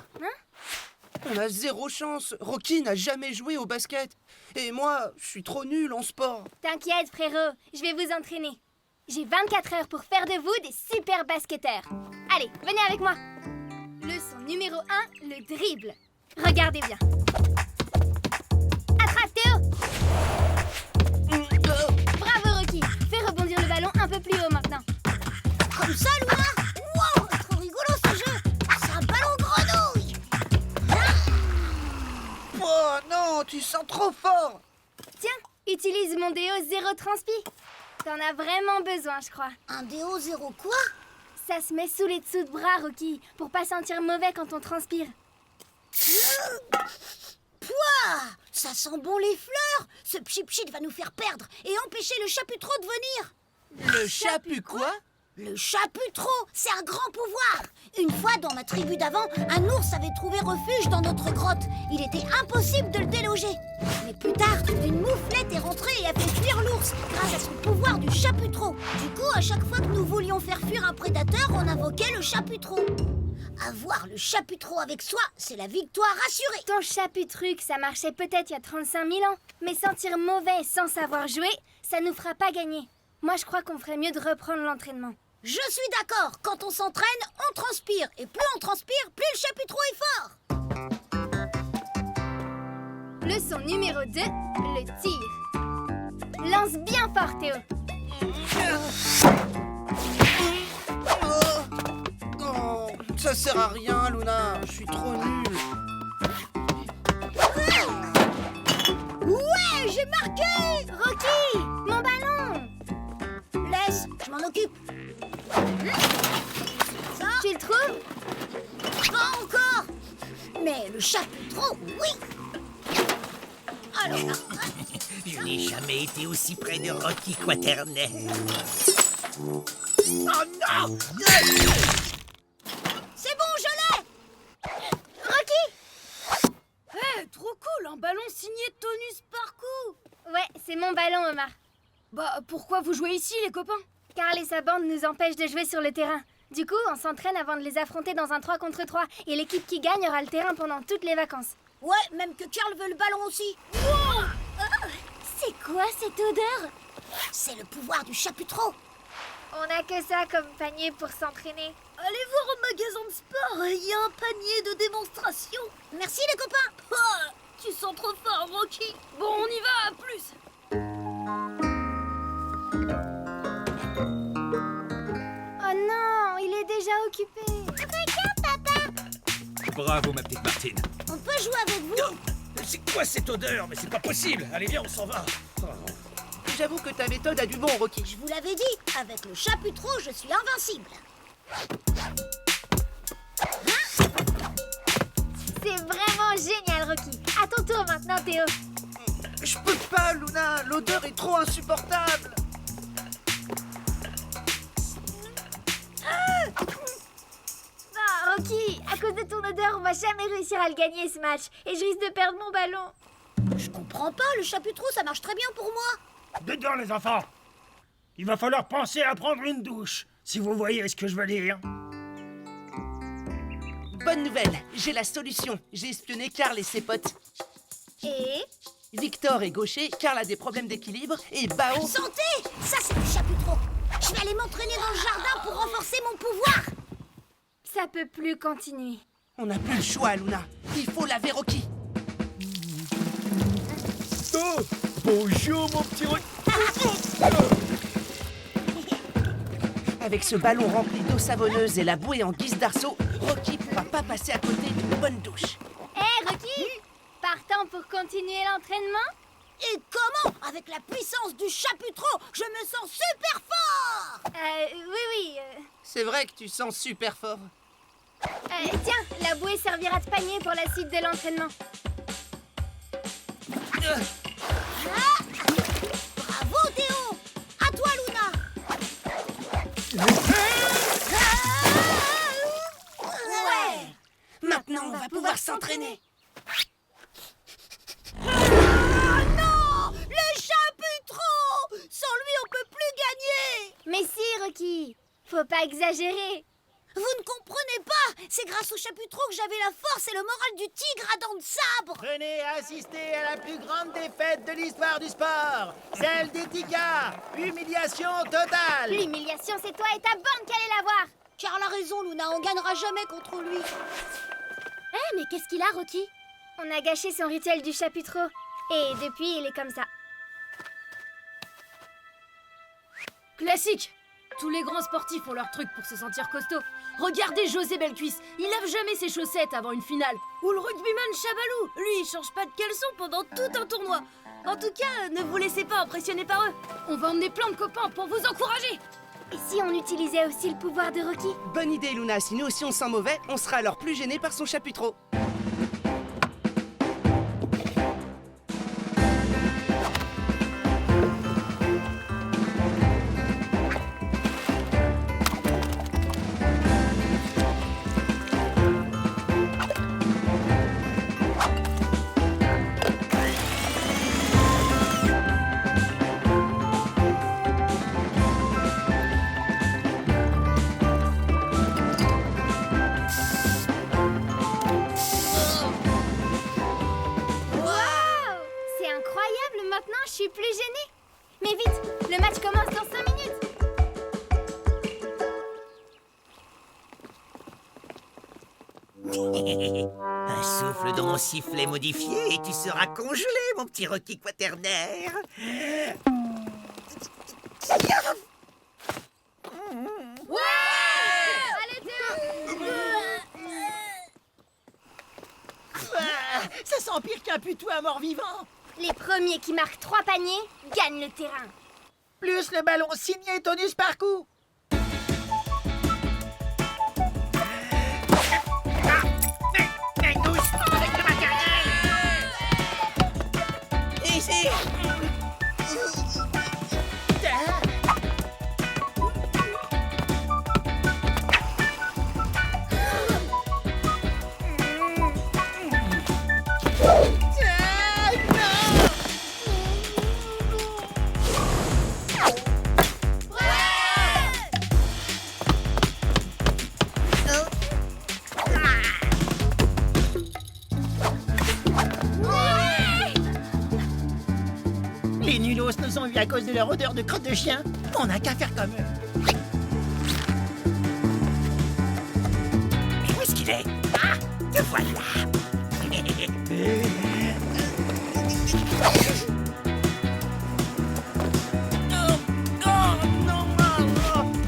On a zéro chance. Rocky n'a jamais joué au basket. Et moi, je suis trop nul en sport. T'inquiète, frérot, je vais vous entraîner. J'ai 24 heures pour faire de vous des super basketteurs. Allez, venez avec moi. Leçon numéro 1, le dribble. Regardez bien. Attrape, Théo. Bravo, Rocky. Fais rebondir le ballon un peu plus haut maintenant. Comme ça, Luna? Wow, trop rigolo ce jeu! C'est un ballon grenouille! Oh non, tu sens trop fort. Tiens, utilise mon déo zéro transpi. T'en as vraiment besoin, je crois. Un déo zéro quoi? Ça se met sous les dessous de bras, Rocky, pour pas sentir mauvais quand on transpire. Pouah! Ça sent bon les fleurs! Ce pchit-pchit va nous faire perdre et empêcher le chaputreau de venir! Le chapu quoi? Le chaputreau, c'est un grand pouvoir! Une fois, dans ma tribu d'avant, un ours avait trouvé refuge dans notre grotte. Il était impossible de le déloger. Mais plus tard, une mouflette est rentrée et a fait fuir l'ours grâce à son pouvoir du chaputreau. Du coup, à chaque fois que nous voulions faire fuir un prédateur, on invoquait le chaputreau. Avoir le chaputreau avec soi, c'est la victoire assurée. Ton chaputruc, ça marchait peut-être il y a 35 000 ans. Mais sentir mauvais sans savoir jouer, ça nous fera pas gagner. Moi, je crois qu'on ferait mieux de reprendre l'entraînement. Je suis d'accord, quand on s'entraîne, on transpire. Et plus on transpire, plus le chaputreau est fort. Leçon numéro 2, le tir. Lance bien fort, Théo. Ça sert à rien, Luna. Je suis trop nul. Ouais, j'ai marqué! Rocky, mon ballon! Laisse, je m'en occupe. Ça, Tu le trouves? pas encore. Mais le chaputreau, oui. Alors là, Je n'ai jamais été aussi près de Rocky Quaternaire. Oh non! c'est bon, je l'ai. Rocky! Trop cool, un ballon signé Tony Sparkle. Ouais, c'est mon ballon, Omar. Bah, pourquoi vous jouez ici, les copains? Carl et sa bande nous empêchent de jouer sur le terrain. Du coup, on s'entraîne avant de les affronter dans un 3 contre 3. Et l'équipe qui gagne aura le terrain pendant toutes les vacances. Ouais, même que Karl veut le ballon aussi. C'est quoi cette odeur? C'est le pouvoir du chaputreau. On a que ça comme panier pour s'entraîner. Allez voir au magasin de sport, il y a un panier de démonstration. Merci les copains. Ah, tu sens trop fort, Rocky. Bon, on y va, à plus. Oh non, il est déjà occupé. Bravo, ma petite Martine. On peut jouer avec vous? C'est quoi cette odeur? Mais c'est pas possible. Allez, viens, on s'en va. J'avoue que ta méthode a du bon, Rocky. Je vous l'avais dit, avec le chaputreau, je suis invincible. C'est vraiment génial, Rocky. À ton tour maintenant, Théo. Je peux pas, Luna. L'odeur est trop insupportable. Non, Rocky, à cause de ton odeur, on va jamais réussir à le gagner ce match. Et je risque de perdre mon ballon. Je comprends pas, le chaputreau, ça marche très bien pour moi. Dedans, les enfants. Il va falloir penser à prendre une douche, si vous voyez ce que je veux dire. Bonne nouvelle, j'ai la solution. J'ai espionné Karl et ses potes. Et Victor est gaucher, Karl a des problèmes d'équilibre et Bao... Santé! Ça, c'est du chaputreau. Je vais aller m'entraîner dans le jardin pour renforcer mon pouvoir. ça peut plus continuer. On n'a plus le choix, Luna. Il faut laver Rocky. Oh, bonjour, mon petit Rocky. Avec ce ballon rempli d'eau savonneuse et la bouée en guise d'arceau, Rocky pourra pas passer à côté d'une bonne douche. Hé, Rocky, partant pour continuer l'entraînement? Et comment? Avec la puissance du chaputreau, je me sens super fort! Oui. C'est vrai que tu sens super fort. Tiens, la bouée servira de panier pour la suite de l'entraînement. Bravo, Théo! À toi, Luna! Ouais! Maintenant, on va pouvoir s'entraîner. Non! Le chaputreau! Sans lui, on peut plus gagner! Mais si, Rocky, faut pas exagérer. Vous ne comprenez pas! C'est grâce au chaputreau que j'avais la force et le moral du tigre à dents de sabre! Venez assister à la plus grande défaite de l'histoire du sport, celle des Tika. Humiliation totale. L'humiliation, c'est toi et ta bande qui allez la voir. Karl a raison, Luna, on gagnera jamais contre lui. Mais qu'est-ce qu'il a, Rocky? On a gâché son rituel du chaputreau. Et depuis, il est comme ça. Classique. Tous les grands sportifs ont leur truc pour se sentir costaud. Regardez José Belcuisse, il lave jamais ses chaussettes avant une finale. Ou le rugbyman Chabalou, lui il change pas de caleçon pendant tout un tournoi. En tout cas, ne vous laissez pas impressionner par eux. On va emmener plein de copains pour vous encourager. Et si on utilisait aussi le pouvoir de Rocky? Bonne idée, Luna. Si nous aussi on sent mauvais, on sera alors plus gênés par son chaputreau. Waouh! C'est incroyable, maintenant je suis plus gênée. Mais vite, le match commence dans 5 minutes. Un souffle dans mon sifflet modifié et tu seras congelé, mon petit Rocky quaternaire. Allez, Théo! Ça sent pire qu'un putois à mort-vivant. Les premiers qui marquent 3 paniers gagnent le terrain. Plus le ballon signé tonus par coup. Ici. Les nulos nous ont eu à cause de leur odeur de crotte de chien. On n'a qu'à faire comme eux. Mais où est-ce qu'il est? Ah, te voilà.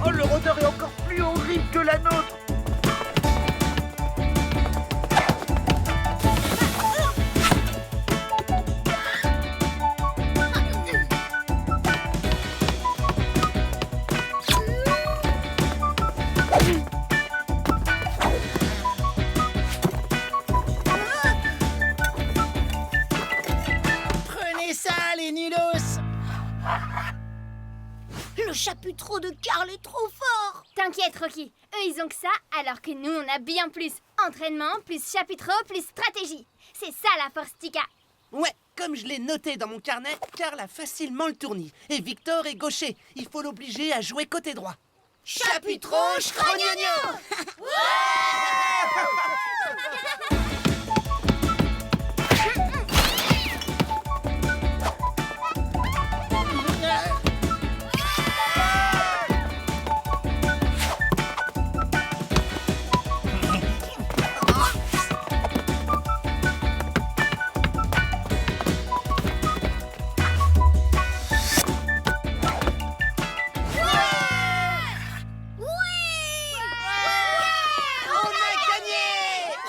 Oh, leur odeur est encore plus horrible que la nôtre. Prenez ça, les nulos. Le chaputreau de Karl est trop fort. T'inquiète, Rocky. Eux, ils ont que ça, alors que nous, on a bien plus. Entraînement, plus chaputreau, plus stratégie. C'est ça, la force Tika. Ouais, comme je l'ai noté dans mon carnet, Karl a facilement le tournis. Et Victor est gaucher. Il faut l'obliger à jouer côté droit. Chaputreau, schrognogno.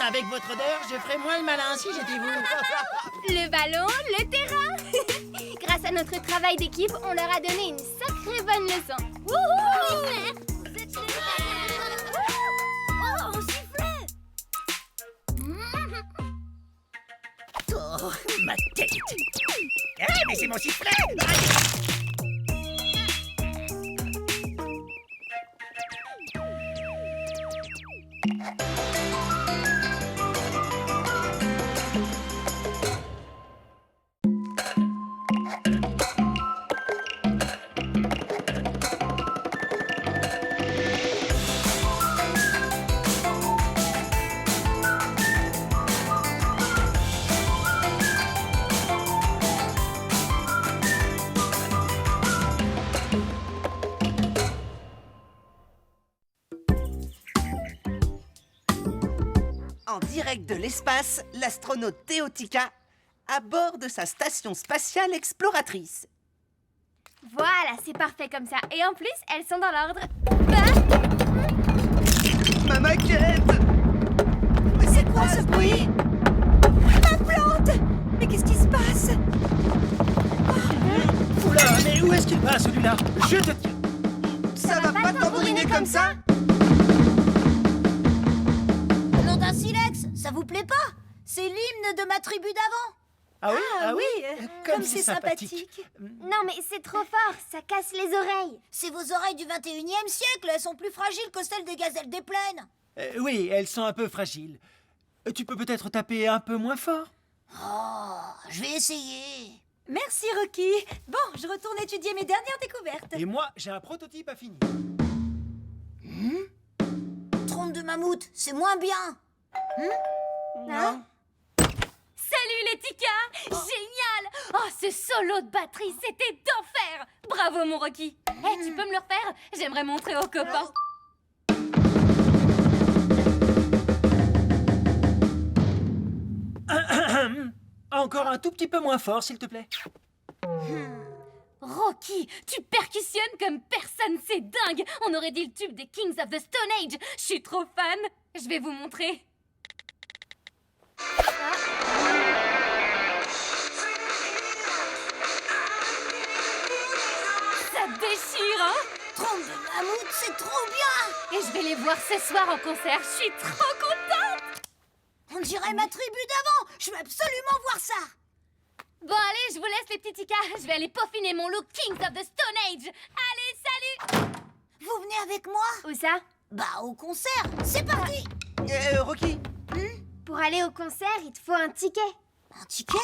Avec votre odeur, je ferais moins le malin si j'étais vous. Le ballon, le terrain. Grâce à notre travail d'équipe, on leur a donné une sacrée bonne leçon. Wouhou! Oh, un sifflet. Oh, ma tête. Ah, mais c'est mon sifflet. En direct de l'espace, l'astronaute Théotika à bord de sa station spatiale exploratrice. Voilà, c'est parfait comme ça. Et en plus, elles sont dans l'ordre. Ma maquette! C'est quoi ce bruit? Ma plante! Mais qu'est-ce qui se passe? Oula, mais où est-ce qu'il va, celui-là? Je te tiens. Ça va pas tambouriner comme ça? Nom d'un silex, ça vous plaît pas? C'est l'hymne de ma tribu d'avant. Ah oui, comme c'est sympathique. Non, mais c'est trop fort, ça casse les oreilles. C'est vos oreilles du 21e siècle, elles sont plus fragiles que celles des gazelles des plaines. Oui, elles sont un peu fragiles. Tu peux peut-être taper un peu moins fort? Oh, je vais essayer. Merci, Rocky. Bon, je retourne étudier mes dernières découvertes. Et moi, j'ai un prototype à finir. Trompe de mammouth, c'est moins bien. Non. Salut les Tika! Génial! Oh, ce solo de batterie, c'était d'enfer! Bravo mon Rocky! Tu peux me le refaire? J'aimerais montrer aux copains. Encore un tout petit peu moins fort, s'il te plaît. Rocky, tu percussionnes comme personne, c'est dingue! On aurait dit le tube des Kings of the Stone Age! Je suis trop fan! Je vais vous montrer. Mammouth, c'est trop bien! Et je vais les voir ce soir en concert. Je suis trop contente! On dirait ma tribu d'avant! Je veux absolument voir ça! Bon, allez, je vous laisse les petits ticas. Je vais aller peaufiner mon look Kings of the Stone Age. Allez, salut! Vous venez avec moi? Où ça? Bah, au concert! C'est parti! Rocky, Pour aller au concert, il te faut un ticket. Un ticket?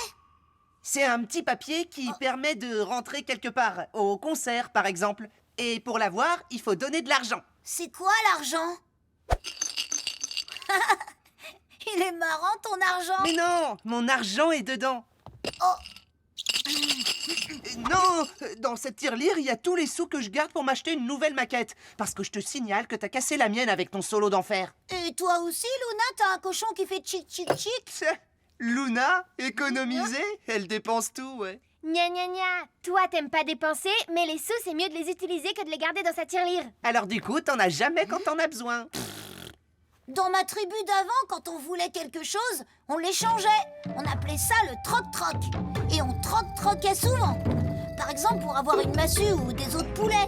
c'est un petit papier qui permet de rentrer quelque part, au concert par exemple. Et pour l'avoir, il faut donner de l'argent. C'est quoi l'argent? Il est marrant ton argent! Mais non, mon argent est dedans. Oh. Non, dans cette tirelire, il y a tous les sous que je garde pour m'acheter une nouvelle maquette. Parce que je te signale que t'as cassé la mienne avec ton solo d'enfer. Et toi aussi, Luna, t'as un cochon qui fait tchic tchic tchic? Luna, économiser, elle dépense tout, ouais. Gna gna gna. Toi, t'aimes pas dépenser, mais les sous, c'est mieux de les utiliser que de les garder dans sa tirelire. Alors du coup, t'en as jamais quand t'en as besoin. Dans ma tribu d'avant, quand on voulait quelque chose, on l'échangeait. On appelait ça le troc-troc. Et on troc-troquait souvent. Par exemple, pour avoir une massue ou des os de poulet.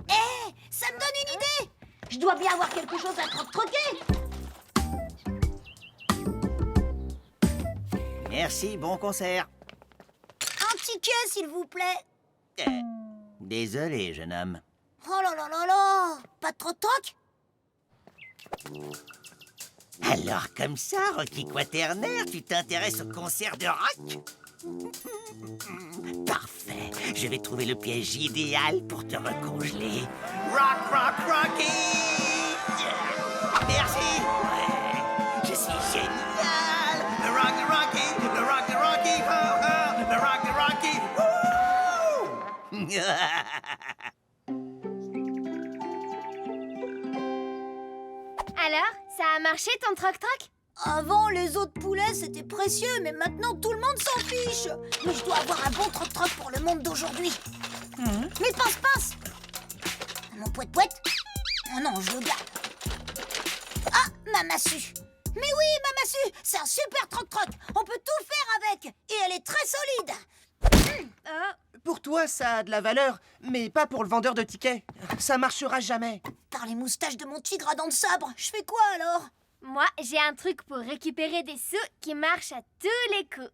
Hé, ça me donne une idée! Je dois bien avoir quelque chose à troc-troquer. Merci, bon concert. Un ticket, s'il vous plaît. Désolé, jeune homme. Oh là là là là! Pas de troc-troc? Alors comme ça, Rocky Quaternaire, tu t'intéresses au concert de rock? Parfait. Je vais trouver le piège idéal pour te recongeler. Rock, rock, Rocky! Merci! Ouais, je suis génial! Le rock de Rocky! Le rock de Rocky! Oh, oh, le rock de Rocky! Wouh! Alors, ça a marché ton troc-troc? Avant, les os de poulet, c'était précieux, mais maintenant, tout le monde s'en fiche. Mais je dois avoir un bon troc-troc pour le monde d'aujourd'hui. Mais passe-passe! Mon poète-poète? Oh non, je le garde. Ah, ma massue! Mais oui, ma massue! C'est un super troc-troc! On peut tout faire avec! Et elle est très solide! Pour toi, ça a de la valeur, mais pas pour le vendeur de tickets. Ça marchera jamais. Par les moustaches de mon tigre à dents de sabre, je fais quoi alors? Moi, j'ai un truc pour récupérer des sous qui marche à tous les coups.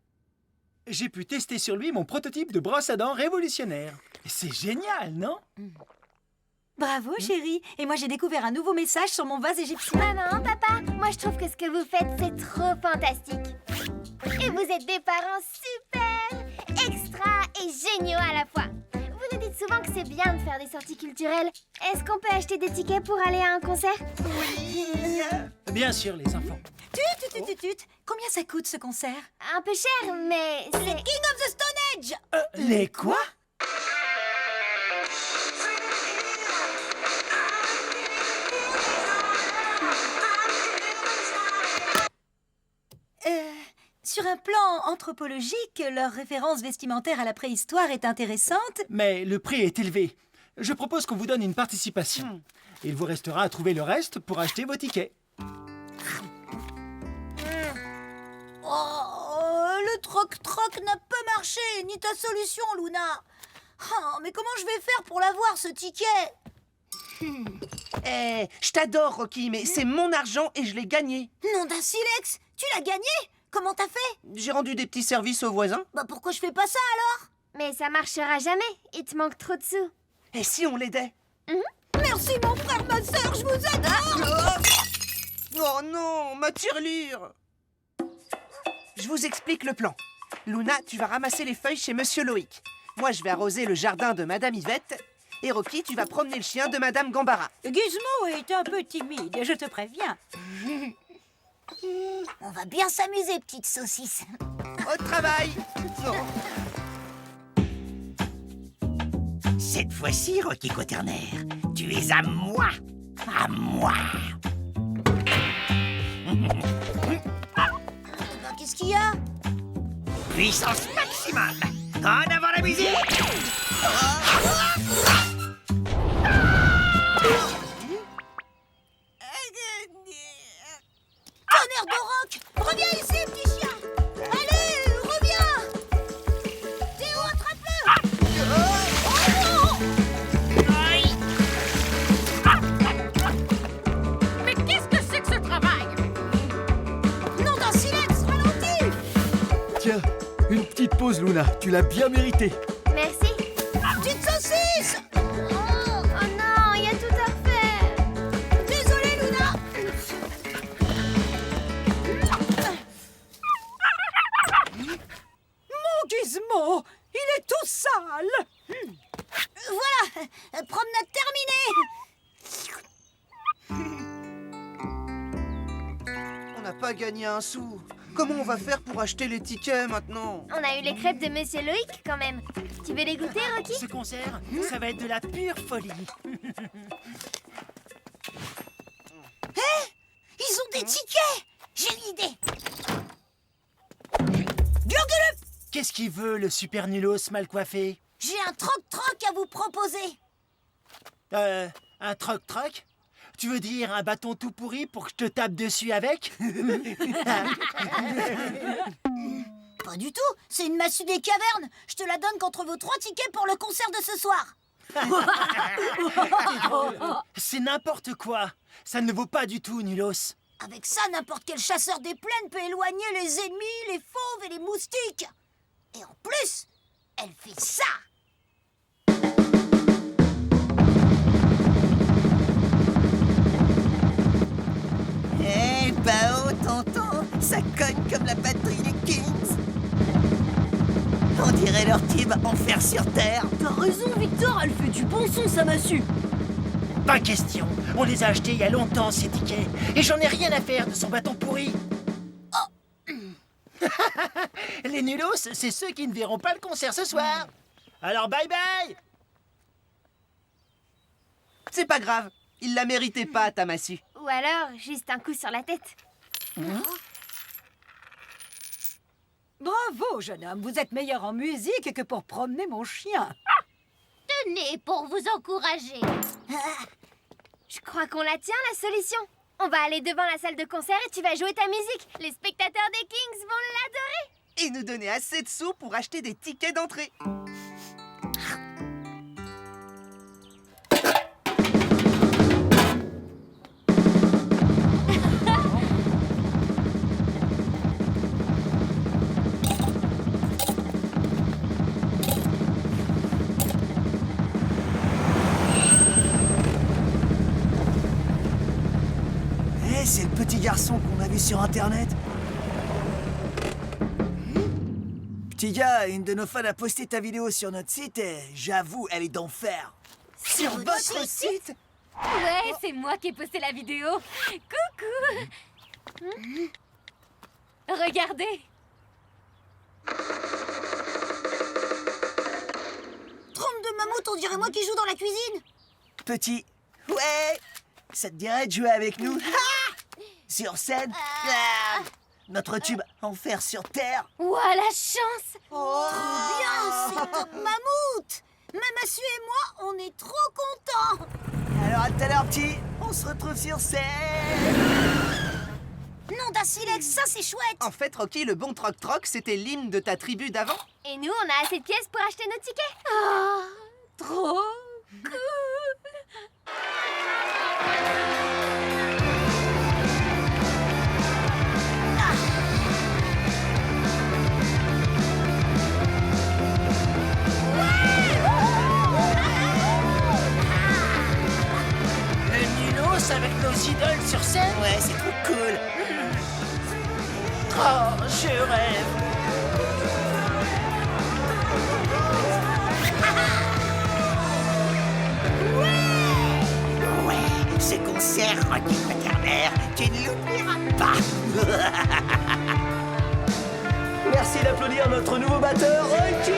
J'ai pu tester sur lui mon prototype de brosse à dents révolutionnaire. C'est génial, non? Bravo, chérie. Et moi, j'ai découvert un nouveau message sur mon vase égyptien. Maman, papa, moi je trouve que ce que vous faites, c'est trop fantastique. Et vous êtes des parents super, extra et géniaux à la fois. Vous nous dites souvent que c'est bien de faire des sorties culturelles. Est-ce qu'on peut acheter des tickets pour aller à un concert? Bien sûr, les enfants. Tut. Combien ça coûte, ce concert? Un peu cher, mais Les c'est... King of the Stone Age! Les quoi? Sur un plan anthropologique, leur référence vestimentaire à la préhistoire est intéressante. Mais le prix est élevé. Je propose qu'on vous donne une participation. Il vous restera à trouver le reste pour acheter vos tickets. Oh, le troc-troc n'a pas marché, ni ta solution, Luna. Oh, mais comment je vais faire pour l'avoir, ce ticket? Je t'adore, Rocky, mais c'est mon argent et je l'ai gagné. Nom d'un silex, tu l'as gagné? Comment t'as fait? J'ai rendu des petits services aux voisins. Bah pourquoi je fais pas ça alors? Mais ça marchera jamais, il te manque trop de sous. Et si on l'aidait? Merci mon frère, ma sœur, je vous adore! Oh non, ma tirelire! Je vous explique le plan. Luna, tu vas ramasser les feuilles chez Monsieur Loïc. Moi, je vais arroser le jardin de Madame Yvette. Et Rocky, tu vas promener le chien de Madame Gambara. Gizmo est un peu timide, je te préviens. On va bien s'amuser, petite saucisse. Au travail! Cette fois-ci, Rocky Quaternaire, tu es à moi! À moi! Qu'est-ce qu'il y a? Puissance maximum! En avant la musique! Tonnerre de roc! Reviens ici, petit chien! Allez, reviens! Luna, tu l'as bien mérité. Merci. Petite saucisse! Oh non, il y a tout à refaire. Désolée, Luna! Mon Gizmo, il est tout sale. Voilà, promenade terminée! On n'a pas gagné un sou. Comment on va faire pour acheter les tickets maintenant? On a eu les crêpes de Monsieur Loïc quand même. Tu veux les goûter, Rocky? Ce concert, ça va être de la pure folie. Ils ont des tickets! J'ai une idée! Gurgulup! Qu'est-ce qu'il veut, le super nulos mal coiffé? J'ai un troc-troc à vous proposer! Un troc-troc? Tu veux dire un bâton tout pourri pour que je te tape dessus avec? Pas du tout, c'est une massue des cavernes! Je te la donne contre vos 3 tickets pour le concert de ce soir! C'est n'importe quoi. Ça ne vaut pas du tout, nulos. Avec ça, n'importe quel chasseur des plaines peut éloigner les ennemis, les fauves et les moustiques! Et en plus, elle fait ça! Eh, Bao, tonton, ça cogne comme la batterie des Kings. On dirait leur tube Enfer sur Terre. T'as raison, Victor, elle fait du bon son, sa massue. Pas question. On les a achetés il y a longtemps, ces tickets. Et j'en ai rien à faire de son bâton pourri. Les nulos, c'est ceux qui ne verront pas le concert ce soir. Alors bye bye. C'est pas grave, il la méritait pas, ta massue. Ou alors, juste un coup sur la tête. Bravo, jeune homme, vous êtes meilleur en musique que pour promener mon chien. Tenez, pour vous encourager! Je crois qu'on la tient, la solution. On va aller devant la salle de concert et tu vas jouer ta musique. Les spectateurs des Kings vont l'adorer. Et nous donner assez de sous pour acheter des tickets d'entrée. C'est le petit garçon qu'on a vu sur Internet. Petit gars, une de nos fans a posté ta vidéo sur notre site et j'avoue, elle est d'enfer. Sur votre site? Ouais, c'est moi qui ai posté la vidéo. Coucou. Regardez. Trompe de mammouth, on dirait moi qui joue dans la cuisine! Petit, ouais, ça te dirait de jouer avec nous? Sur scène? Notre tube Enfer sur Terre? Ouah, la chance. Trop bien, c'est Top Mammouth! Ma massue et moi, on est trop contents! Alors à tout à l'heure, petit, on se retrouve sur scène. Nom d'un silex, ça c'est chouette! En fait, Rocky, le bon troc-troc, c'était l'hymne de ta tribu d'avant. Et nous, on a assez de pièces pour acheter nos tickets. Oh, Trop cool. Le nulos avec nos idoles sur scène. Ouais, c'est trop cool. Oh, je rêve. Ouais, ce concert, Rocky Quaternaire, tu ne l'oublieras pas. Merci d'applaudir notre nouveau batteur, Rocky.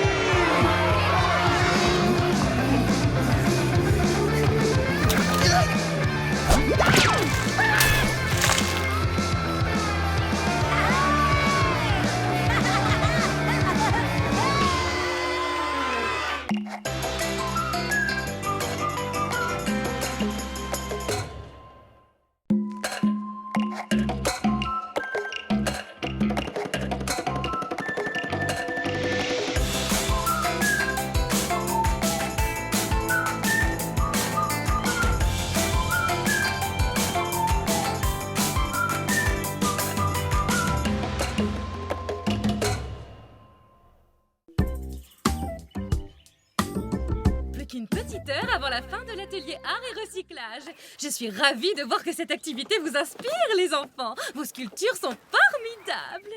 qu'une petite heure avant la fin de l'atelier art et recyclage. Je suis ravie de voir que cette activité vous inspire, les enfants. Vos sculptures sont formidables.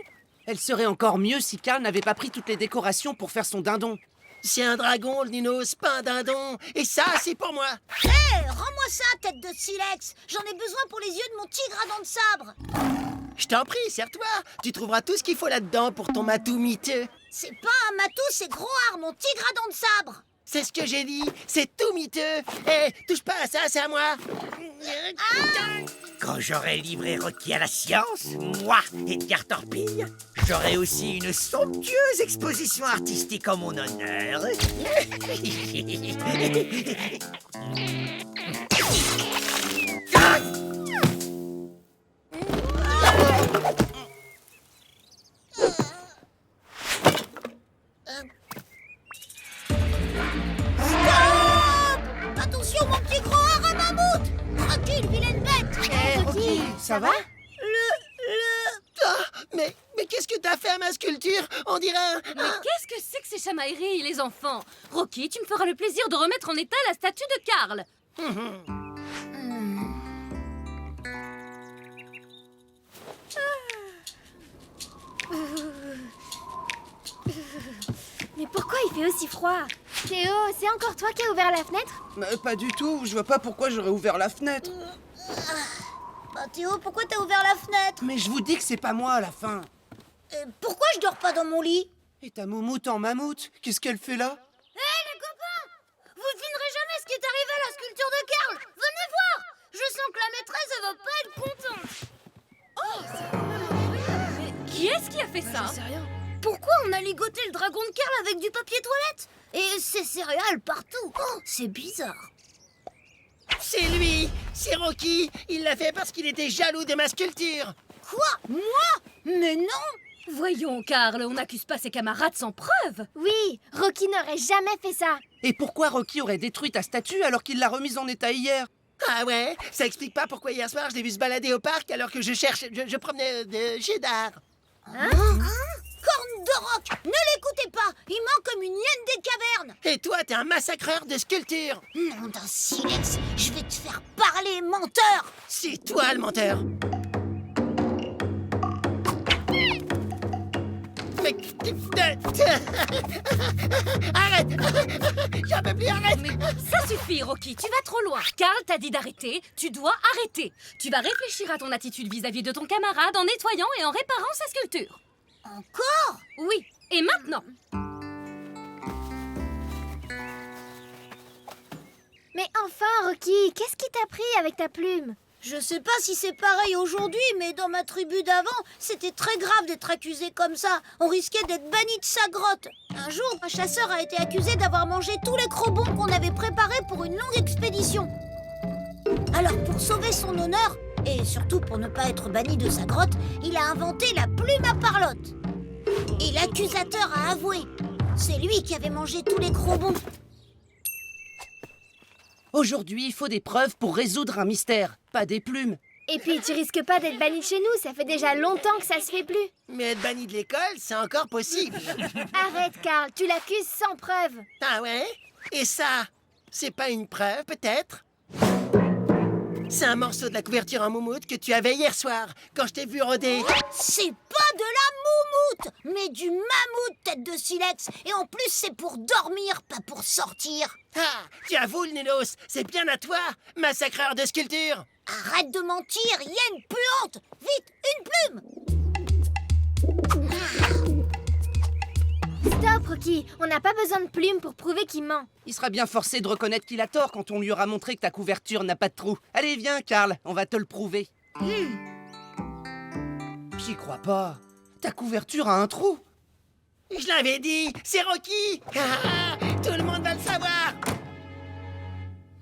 Elle serait encore mieux si Karl n'avait pas pris toutes les décorations pour faire son dindon. C'est un dragon, le Ninos, pas un dindon. Et ça, c'est pour moi. Hé, rends-moi ça, tête de silex. J'en ai besoin pour les yeux de mon tigre à dents de sabre. Je t'en prie, sers-toi. Tu trouveras tout ce qu'il faut là-dedans pour ton matou miteux. C'est pas un matou, c'est gros art, mon tigre à dents de sabre. C'est ce que j'ai dit. C'est tout miteux. Hé, touche pas à ça, c'est à moi. Quand j'aurai livré Rocky à la science, moi, Edgar Torpille, j'aurai aussi une somptueuse exposition artistique en mon honneur. Attention, mon petit gros art à mammouth. Recule, vilaine bête. Hé, Rocky, ça va? Ah, mais qu'est-ce que t'as fait à ma sculpture? On dirait un... Mais qu'est-ce que c'est que ces chamailleries, les enfants? Rocky, tu me feras le plaisir de remettre en état la statue de Karl. Mais pourquoi il fait aussi froid? Théo, c'est encore toi qui as ouvert la fenêtre? Pas du tout, je vois pas pourquoi j'aurais ouvert la fenêtre. Bah Théo, pourquoi t'as ouvert la fenêtre? Mais je vous dis que c'est pas moi à la fin. Pourquoi je dors pas dans mon lit? Et ta moumoute en mammouth, qu'est-ce qu'elle fait là? Hé les copains! Vous devinerez jamais ce qui est arrivé à la sculpture de Karl! Venez voir! Je sens que la maîtresse, elle va pas être contente! Mais qui est-ce qui a fait ça? Pourquoi on a ligoté le dragon de Karl avec du papier toilette? Et ces céréales partout! Oh, c'est bizarre! C'est lui! C'est Rocky! Il l'a fait parce qu'il était jaloux de ma sculpture! Quoi? Moi? Mais non! Voyons, Karl, on n'accuse pas ses camarades sans preuve. Oui, Rocky n'aurait jamais fait ça. Et pourquoi Rocky aurait détruit ta statue alors qu'il l'a remise en état hier? Ah ouais? Ça explique pas pourquoi hier soir je l'ai vu se balader au parc alors que je promenais de Gédard. Corne de roc! Ne l'écoutez pas! Il ment comme une hyène des cavernes! Et toi, t'es un massacreur de sculptures! Nom d'un silex! Je vais te faire parler, menteur! C'est toi le menteur! Mais... Arrête! J'en peux plus, arrête! Mais ça suffit, Rocky, tu vas trop loin. Karl t'a dit d'arrêter, tu dois arrêter. Tu vas réfléchir à ton attitude vis-à-vis de ton camarade en nettoyant et en réparant sa sculpture. Encore? Oui, et maintenant? Mais enfin, Rocky, qu'est-ce qui t'a pris avec ta plume? Je sais pas si c'est pareil aujourd'hui, mais dans ma tribu d'avant, c'était très grave d'être accusé comme ça. On risquait d'être banni de sa grotte. Un jour, un chasseur a été accusé d'avoir mangé tous les crobons qu'on avait préparés pour une longue expédition. Alors, pour sauver son honneur, et surtout pour ne pas être banni de sa grotte, il a inventé la plume à parlotte. Et l'accusateur a avoué. C'est lui qui avait mangé tous les crobons. Aujourd'hui, il faut des preuves pour résoudre un mystère, pas des plumes. Et puis, tu risques pas d'être banni de chez nous, ça fait déjà longtemps que ça se fait plus. Mais être banni de l'école, c'est encore possible! Arrête, Karl, tu l'accuses sans preuve. Ah ouais? Et ça, c'est pas une preuve, peut-être? C'est un morceau de la couverture en moumoute que tu avais hier soir, quand je t'ai vu rôder. C'est pas de la moumoute, mais du mammouth, tête de silex. Et en plus, c'est pour dormir, pas pour sortir. Ah, tu avoues, le Ninos, c'est bien à toi, massacreur de sculpture! Arrête de mentir, hyène puante. Vite, une plume. Stop, Rocky, on n'a pas besoin de plumes pour prouver qu'il ment. Il sera bien forcé de reconnaître qu'il a tort quand on lui aura montré que ta couverture n'a pas de trou. Allez, viens, Karl, on va te le prouver. J'y crois pas. Ta couverture a un trou. Je l'avais dit, c'est Rocky! Ah, tout le monde va le savoir!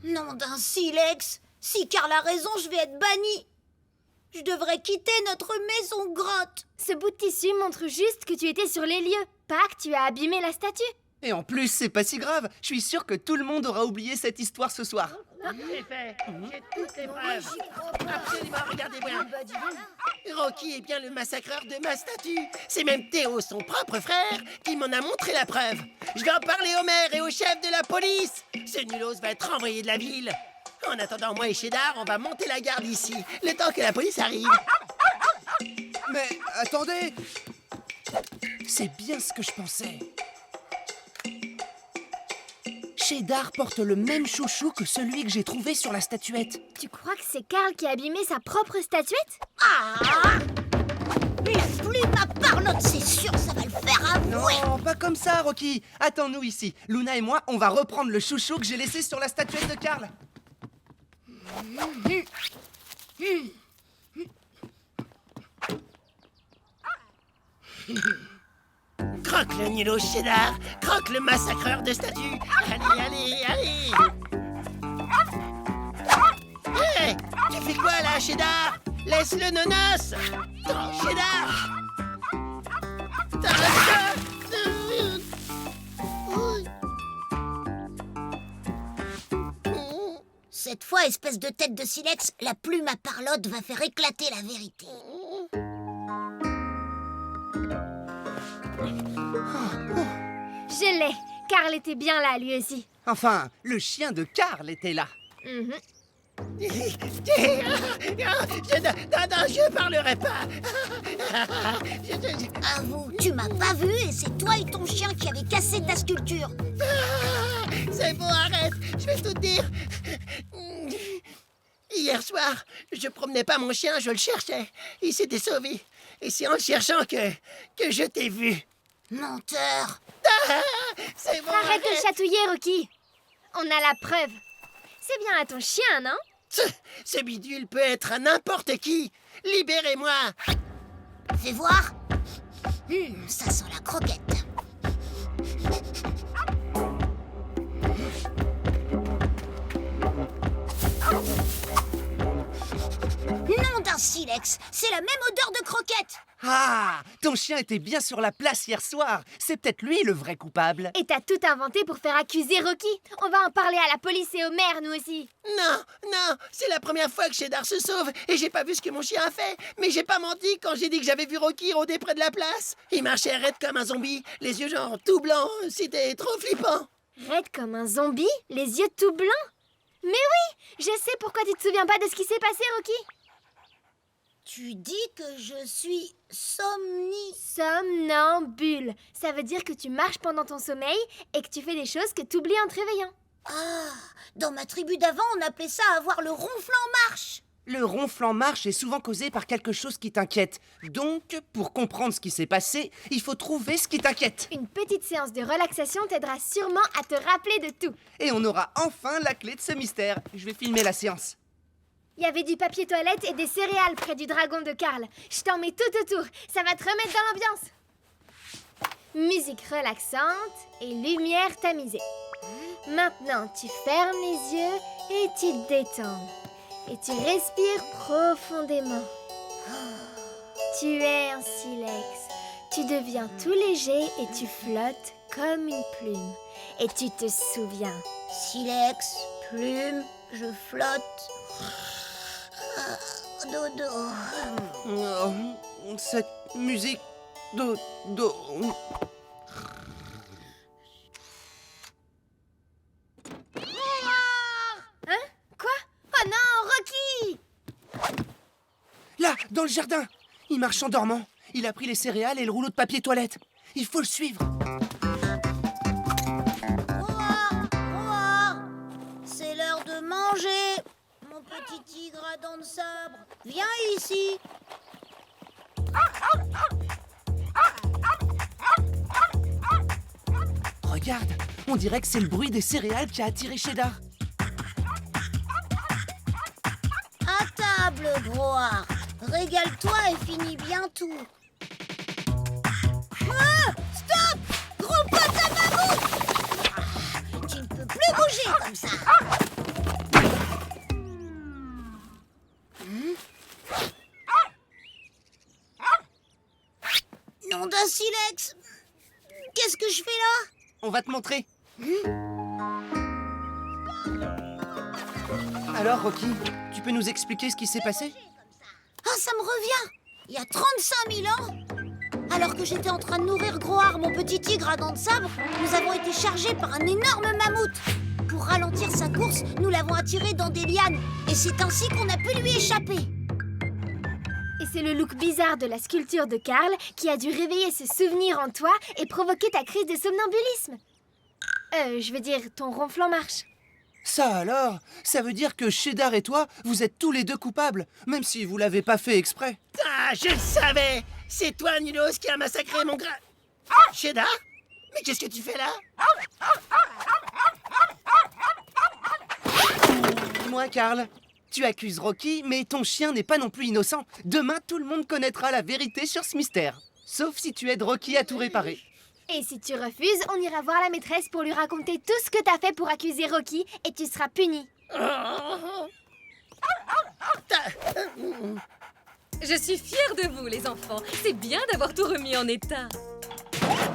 Nom d'un silex. Si Karl a raison, je vais être banni. Je devrais quitter notre maison grotte. Ce bout de tissu montre juste que tu étais sur les lieux, pas que tu as abîmé la statue. Et en plus, c'est pas si grave. Je suis sûr que tout le monde aura oublié cette histoire ce soir. C'est fait. J'ai toutes les preuves. Absolument, regardez-moi. Rocky est bien le massacreur de ma statue. C'est même Théo, son propre frère, qui m'en a montré la preuve. Je vais en parler au maire et au chef de la police. Ce nulos va être renvoyé de la ville. En attendant, moi et Cheddar, on va monter la garde ici, le temps que la police arrive. Mais attendez! C'est bien ce que je pensais. Cheddar porte le même chouchou que celui que j'ai trouvé sur la statuette. Tu crois que c'est Carl qui a abîmé sa propre statuette? Ah! La plume à Parlotte, c'est sûr, ça va le faire avouer. Non, pas comme ça, Rocky. Attends-nous ici. Luna et moi, on va reprendre le chouchou que j'ai laissé sur la statuette de Carl. Croque le nulos, Cheddar. Croque le massacreur de statues. Allez, allez, allez. Hé, tu fais quoi là, Cheddar? Laisse le nonos. Cheddar. Cette fois, espèce de tête de silex, la plume à Parlotte va faire éclater la vérité. Je l'ai. Carl était bien là, lui aussi. Enfin, le chien de Carl était là. Mhm. Je parlerai pas. Avoue, tu m'as pas vu et c'est toi et ton chien qui avez cassé ta sculpture. C'est bon, arrête. Je vais tout te dire. Hier soir, je promenais pas mon chien, je le cherchais. Il s'était sauvé. Et c'est en le cherchant que je t'ai vu. Menteur. C'est bon, Arrête de le chatouiller, Rocky. On a la preuve. C'est bien à ton chien, non? Ce bidule peut être à n'importe qui. Libérez-moi. Fais voir. Ça sent la croquette. Nom d'un silex, c'est la même odeur de croquette. Ah, ton chien était bien sur la place hier soir. C'est peut-être lui le vrai coupable. Et t'as tout inventé pour faire accuser Rocky. On va en parler à la police et au maire, nous aussi. Non, non, c'est la première fois que Cheddar se sauve et j'ai pas vu ce que mon chien a fait. Mais j'ai pas menti quand j'ai dit que j'avais vu Rocky rôder près de la place. Il marchait raide comme un zombie, les yeux genre tout blancs. C'était trop flippant. Raide comme un zombie, les yeux tout blancs. Mais oui, je sais pourquoi tu te souviens pas de ce qui s'est passé, Rocky. Tu dis que je suis Somnambule. Ça veut dire que tu marches pendant ton sommeil et que tu fais des choses que tu oublies en te réveillant. Ah, dans ma tribu d'avant, on appelait ça avoir le ronfle en marche. Le ronfle en marche est souvent causé par quelque chose qui t'inquiète. Donc, pour comprendre ce qui s'est passé, il faut trouver ce qui t'inquiète. Une petite séance de relaxation t'aidera sûrement à te rappeler de tout. Et on aura enfin la clé de ce mystère. Je vais filmer la séance. Il y avait du papier toilette et des céréales près du dragon de Carl. Je t'en mets tout autour. Ça va te remettre dans l'ambiance. Musique relaxante et lumière tamisée. Maintenant, tu fermes les yeux et tu te détends. Et tu respires profondément. Tu es un silex. Tu deviens tout léger et tu flottes comme une plume. Et tu te souviens. Silex, plume, je flotte. Dodo. Oh, cette musique... Dodo... Hein? Quoi? Oh non, Rocky! Là, dans le jardin. Il marche en dormant. Il a pris les céréales et le rouleau de papier toilette. Il faut le suivre. Roar, c'est l'heure de manger. Mon petit tigre à dents de sabre, viens ici. Regarde, on dirait que c'est le bruit des céréales qui a attiré Cheddar. À table, Broar. Régale-toi et finis bien tout. Ah, stop! Gros pote à mammouth! Tu ne peux plus bouger comme ça. Nom d'un silex. Qu'est-ce que je fais là? on va te montrer. Alors, Rocky, tu peux nous expliquer ce qui s'est passé? Ah, ça me revient! Il y a 35 000 ans, alors que j'étais en train de nourrir Groar, mon petit tigre à dents de sabre, nous avons été chargés par un énorme mammouth. Pour ralentir sa course, nous l'avons attiré dans des lianes, et c'est ainsi qu'on a pu lui échapper. Et c'est le look bizarre de la sculpture de Karl qui a dû réveiller ce souvenir en toi et provoquer ta crise de somnambulisme. Je veux dire, ton ronfle en marche. Ça alors? Ça veut dire que Cheddar et toi, vous êtes tous les deux coupables, même si vous l'avez pas fait exprès. Ah, je le savais! C'est toi, Nulos, qui a massacré mon gras... Cheddar? Mais qu'est-ce que tu fais là? Dis-moi, Karl, tu accuses Rocky, mais ton chien n'est pas non plus innocent. Demain, tout le monde connaîtra la vérité sur ce mystère. Sauf si tu aides Rocky à tout réparer. Et si tu refuses, on ira voir la maîtresse pour lui raconter tout ce que t'as fait pour accuser Rocky et tu seras puni. Je suis fière de vous, les enfants. C'est bien d'avoir tout remis en état.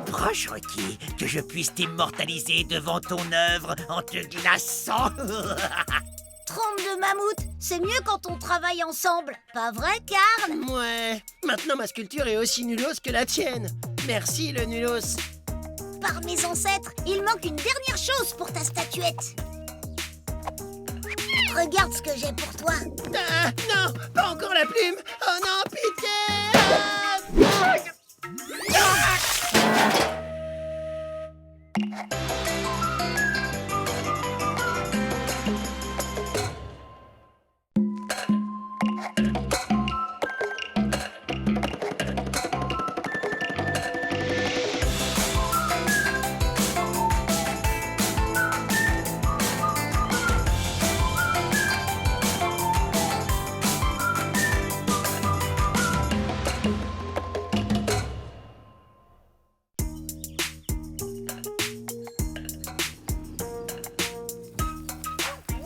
Proche, Rocky, que je puisse t'immortaliser devant ton œuvre en te glaçant. Trompe de mammouth, c'est mieux quand on travaille ensemble. Pas vrai, Karl? Ouais, maintenant ma sculpture est aussi nulos que la tienne. Merci, le nulos. Par mes ancêtres, il manque une dernière chose pour ta statuette. Regarde ce que j'ai pour toi. Ah, non, pas encore la plume. Oh non, pitié.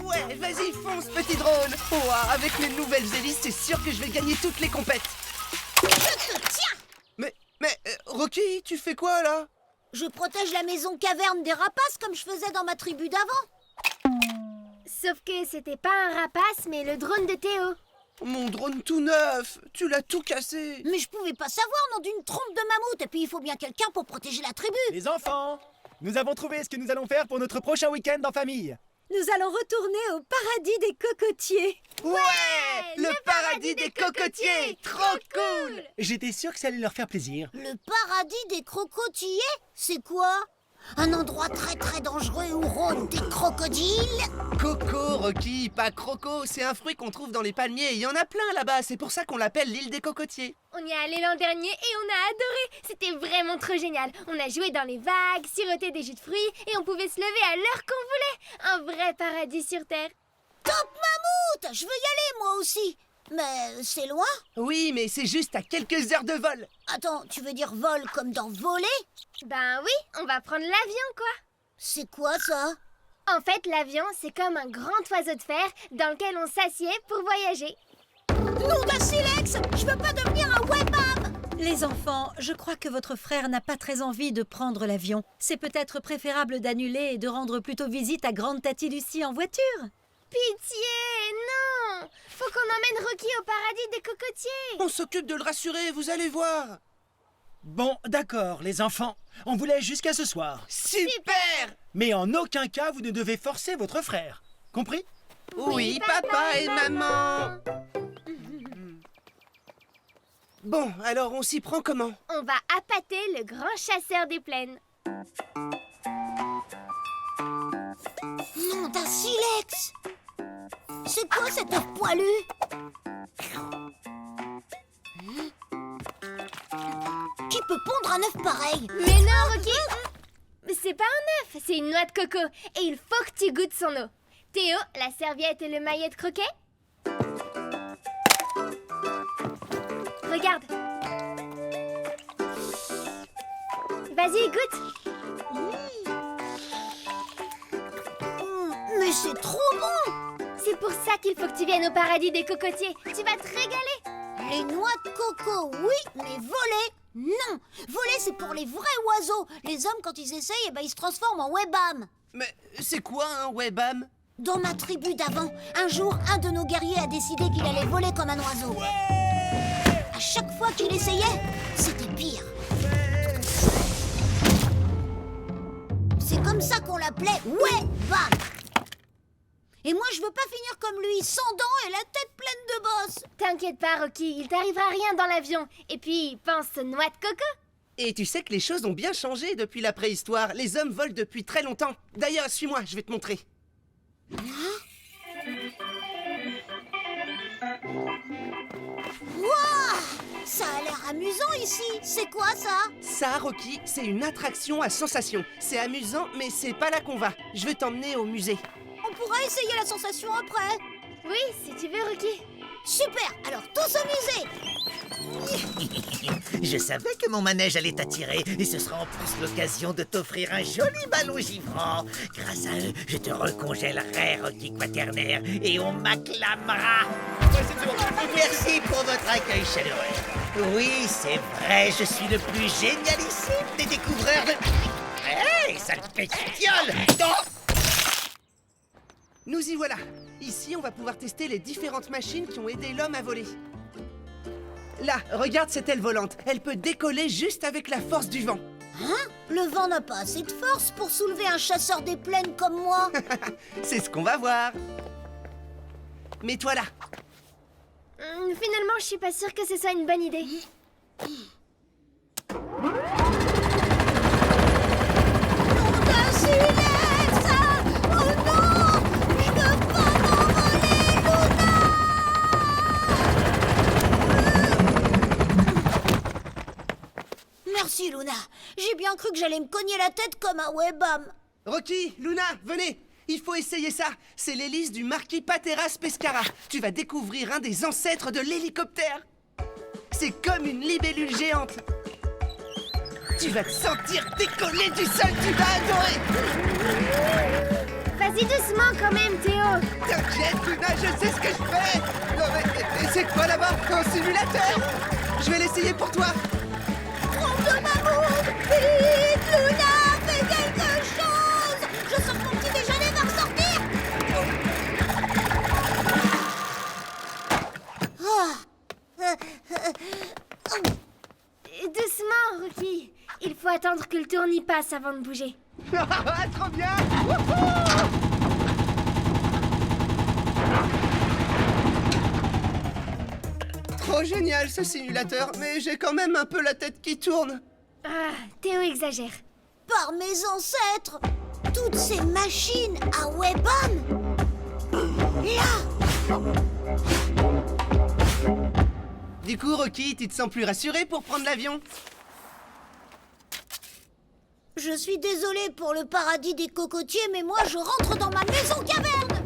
Ouais, vas-y, fonce, petit drone. Ouah, avec mes nouvelles hélices, c'est sûr que je vais gagner toutes les compètes. Je te tiens! Mais, Rocky, tu fais quoi, là? Je protège la maison caverne des rapaces comme je faisais dans ma tribu d'avant. Sauf que c'était pas un rapace, mais le drone de Théo. Mon drone tout neuf, tu l'as tout cassé. Mais je pouvais pas savoir, nom d'une trompe de mammouth. Et puis il faut bien quelqu'un pour protéger la tribu. Les enfants, nous avons trouvé ce que nous allons faire pour notre prochain week-end en famille. Nous allons retourner au paradis des cocotiers. Ouais, le paradis des cocotiers, trop cool. J'étais sûr que ça allait leur faire plaisir. Le paradis des crocotiers? C'est quoi? Un endroit très très dangereux où rôdent des crocodiles? Coco, Rocky, pas croco, c'est un fruit qu'on trouve dans les palmiers. Il y en a plein là-bas, c'est pour ça qu'on l'appelle l'île des cocotiers. On y est allé l'an dernier et on a adoré. C'était vraiment trop génial. On a joué dans les vagues, siroté des jus de fruits et on pouvait se lever à l'heure qu'on voulait. Un vrai paradis sur Terre. Top mammouth! Je veux y aller moi aussi. Mais c'est loin? Oui, mais c'est juste à quelques heures de vol. Attends, tu veux dire vol comme dans voler? Ben oui, on va prendre l'avion quoi. C'est quoi ça? En fait, l'avion, c'est comme un grand oiseau de fer dans lequel on s'assied pour voyager. Nom d'un silex! Je veux pas devenir un webam! Les enfants, je crois que votre frère n'a pas très envie de prendre l'avion. C'est peut-être préférable d'annuler et de rendre plutôt visite à Grande Tatie Lucie en voiture. Pitié, non! Faut qu'on emmène Rocky au paradis des cocotiers. On s'occupe de le rassurer, vous allez voir. Bon, d'accord, les enfants. On vous laisse jusqu'à ce soir. Super! Mais en aucun cas, vous ne devez forcer votre frère. Compris? Oui, papa et maman. Bon, alors on s'y prend comment? On va appâter le grand chasseur des plaines. Nom d'un silex! C'est quoi cet œuf poilu? Qui peut pondre un œuf pareil? Mais non, Rocky! C'est pas un œuf, c'est une noix de coco. Et il faut que tu goûtes son eau. Théo, la serviette et le maillet de croquet? Regarde. Vas-y, goûte. Mais c'est trop bon! C'est pour ça qu'il faut que tu viennes au paradis des cocotiers. Tu vas te régaler. Les noix de coco, oui, mais volées, Non, voler c'est pour les vrais oiseaux. Les hommes quand ils essayent, eh ben, ils se transforment en webam. Mais c'est quoi un webam? Dans ma tribu d'avant, un jour, un de nos guerriers a décidé qu'il allait voler comme un oiseau. À chaque fois qu'il essayait, c'était pire. C'est comme ça qu'on l'appelait webam. Et moi, je veux pas finir comme lui, sans dents et la tête pleine de bosses. T'inquiète pas, Rocky, il t'arrivera rien dans l'avion. Et puis, pense noix de coco. Et tu sais que les choses ont bien changé depuis la préhistoire. Les hommes volent depuis très longtemps. D'ailleurs, suis-moi, je vais te montrer. Wouah! Ça a l'air amusant ici. C'est quoi ça? Ça, Rocky, c'est une attraction à sensation. C'est amusant, mais c'est pas là qu'on va. Je vais t'emmener au musée. On pourra essayer la sensation après. Oui, si tu veux, Rocky. Super, alors tous au musée. Je savais que mon manège allait t'attirer et ce sera en plus l'occasion de t'offrir un joli ballon givrant. Grâce à eux, je te recongèlerai, Rocky Quaternaire, et on m'acclamera. Merci pour votre accueil chaleureux. Oui, c'est vrai, je suis le plus génialissime des découvreurs de... Hé, sale bestiole! Nous y voilà. Ici, on va pouvoir tester les différentes machines qui ont aidé l'homme à voler. Là, regarde cette aile volante. Elle peut décoller juste avec la force du vent. Hein? Le vent n'a pas assez de force pour soulever un chasseur des plaines comme moi. C'est ce qu'on va voir. Mets-toi là. Finalement, je suis pas sûre que ce soit une bonne idée. Merci Luna, j'ai bien cru que j'allais me cogner la tête comme un webam. Rocky, Luna, venez. Il faut essayer ça. C'est l'hélice du marquis Pateras Pescara. Tu vas découvrir un des ancêtres de l'hélicoptère. C'est comme une libellule géante. Tu vas te sentir décoller du sol, tu vas adorer. Vas-y doucement quand même, Théo. T'inquiète, Luna, je sais ce que je fais. Non mais, c'est quoi là-bas? Un simulateur? Je vais l'essayer pour toi. Trompe de mammouth! Vite, Luna, fais quelque chose! Je sens que mon petit déjeuner va ressortir! Doucement, Rocky. Il faut attendre que le tournis passe avant de bouger. Trop bien! Trop génial ce simulateur, mais j'ai quand même un peu la tête qui tourne. Ah, Théo exagère. Par mes ancêtres! Toutes ces machines à webam! Là! Du coup, Rocky, tu te sens plus rassuré pour prendre l'avion? Je suis désolée pour le paradis des cocotiers, mais moi je rentre dans ma maison caverne!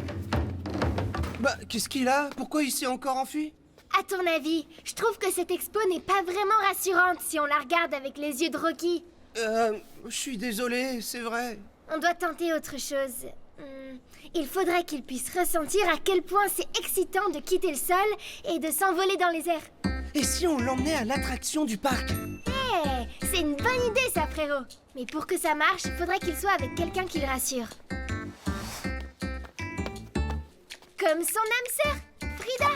Bah, qu'est-ce qu'il a? Pourquoi il s'est encore enfui? À ton avis, je trouve que cette expo n'est pas vraiment rassurante si on la regarde avec les yeux de Rocky. Je suis désolé, c'est vrai. On doit tenter autre chose. Il faudrait qu'il puisse ressentir à quel point c'est excitant de quitter le sol et de s'envoler dans les airs. Et si on l'emmenait à l'attraction du parc? C'est une bonne idée ça, frérot. Mais pour que ça marche, il faudrait qu'il soit avec quelqu'un qui le rassure. Comme son âme sœur, Frida.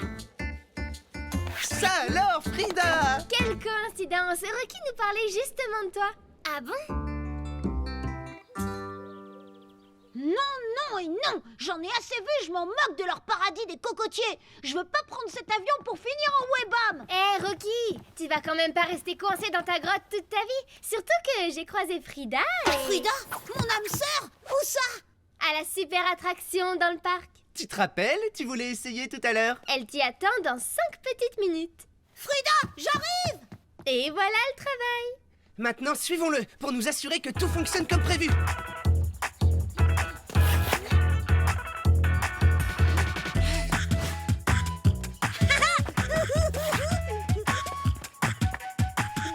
Ça alors, Frida! Quelle coïncidence! Rocky nous parlait justement de toi. Ah bon? Non et non! J'en ai assez vu, je m'en moque de leur paradis des cocotiers! Je veux pas prendre cet avion pour finir en webam! Rocky, tu vas quand même pas rester coincé dans ta grotte toute ta vie. Surtout que j'ai croisé Frida et... Frida? Mon âme sœur? Où ça? À la super attraction dans le parc. Tu te rappelles? Tu voulais essayer tout à l'heure? Elle t'y attend dans 5 petites minutes. Frida, j'arrive! Et voilà le travail. Maintenant, suivons-le pour nous assurer que tout fonctionne comme prévu.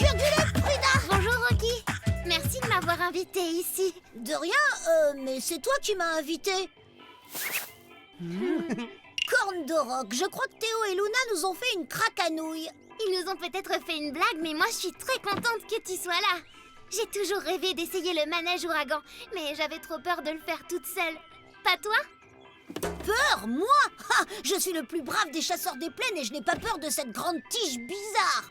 Bienvenue, Frida! Bonjour Rocky. Merci de m'avoir invité ici. De rien, mais c'est toi qui m'as invité. Corne de roc, je crois que Théo et Luna nous ont fait une craquanouille. Ils nous ont peut-être fait une blague, mais moi je suis très contente que tu sois là. J'ai toujours rêvé d'essayer le manège ouragan, mais j'avais trop peur de le faire toute seule. Pas toi? Peur, moi? Ha, je suis le plus brave des chasseurs des plaines et je n'ai pas peur de cette grande tige bizarre.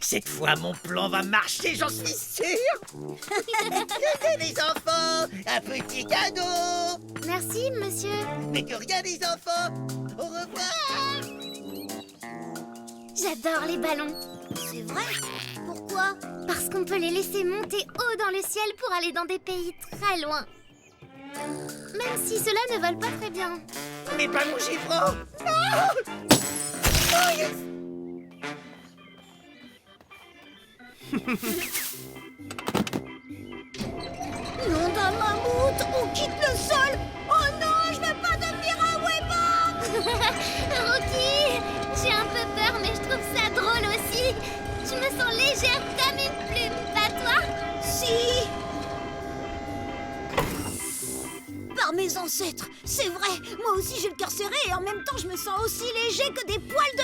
Cette fois, mon plan va marcher, j'en suis sûr. Tenez, les enfants, un petit cadeau. Merci, monsieur. Mais que rien, les enfants. Au revoir. J'adore les ballons. C'est vrai? Pourquoi? Parce qu'on peut les laisser monter haut dans le ciel pour aller dans des pays très loin. Même si cela ne vole pas très bien. Mais pas mon chiffon. Non. Oh, yes. Nom d'un mammouth, on quitte le sol. Oh non, je veux pas devenir un Webam. Rocky, j'ai un peu peur, mais je trouve ça drôle aussi. Je me sens légère comme une plume, pas toi? Si. Par mes ancêtres, c'est vrai. Moi aussi j'ai le cœur serré et en même temps je me sens aussi léger que des poils de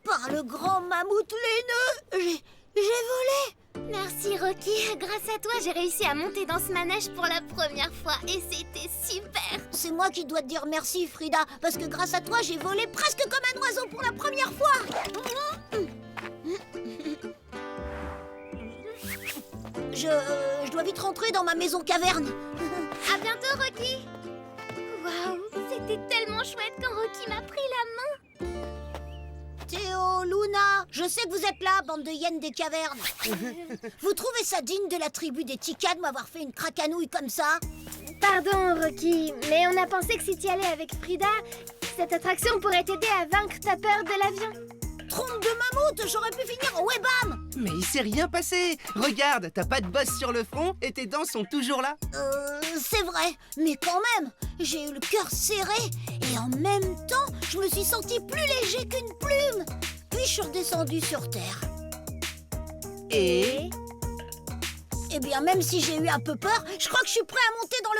Par le grand mammouth laineux, j'ai volé. Merci Rocky, grâce à toi j'ai réussi à monter dans ce manège pour la première fois et c'était super. C'est moi qui dois te dire merci, Frida, parce que grâce à toi, j'ai volé presque comme un oiseau pour la première fois. Je dois vite rentrer dans ma maison caverne. À bientôt Rocky. Waouh, c'était tellement chouette quand Rocky m'a pris la main. Théo, Luna, je sais que vous êtes là, bande de hyènes des cavernes. Vous trouvez ça digne de la tribu des Ticas de m'avoir fait une craquanouille comme ça? Pardon Rocky, mais on a pensé que si tu y allais avec Frida, cette attraction pourrait t'aider à vaincre ta peur de l'avion. Trompe de mammouth, j'aurais pu finir au Webam. Mais il s'est rien passé. Regarde, t'as pas de bosse sur le front et tes dents sont toujours là. C'est vrai, mais quand même, j'ai eu le cœur serré et en même temps, je me suis sentie plus léger qu'une plume. Puis je suis redescendue sur Terre. Et Eh bien, même si j'ai eu un peu peur, je crois que je suis prêt à monter dans le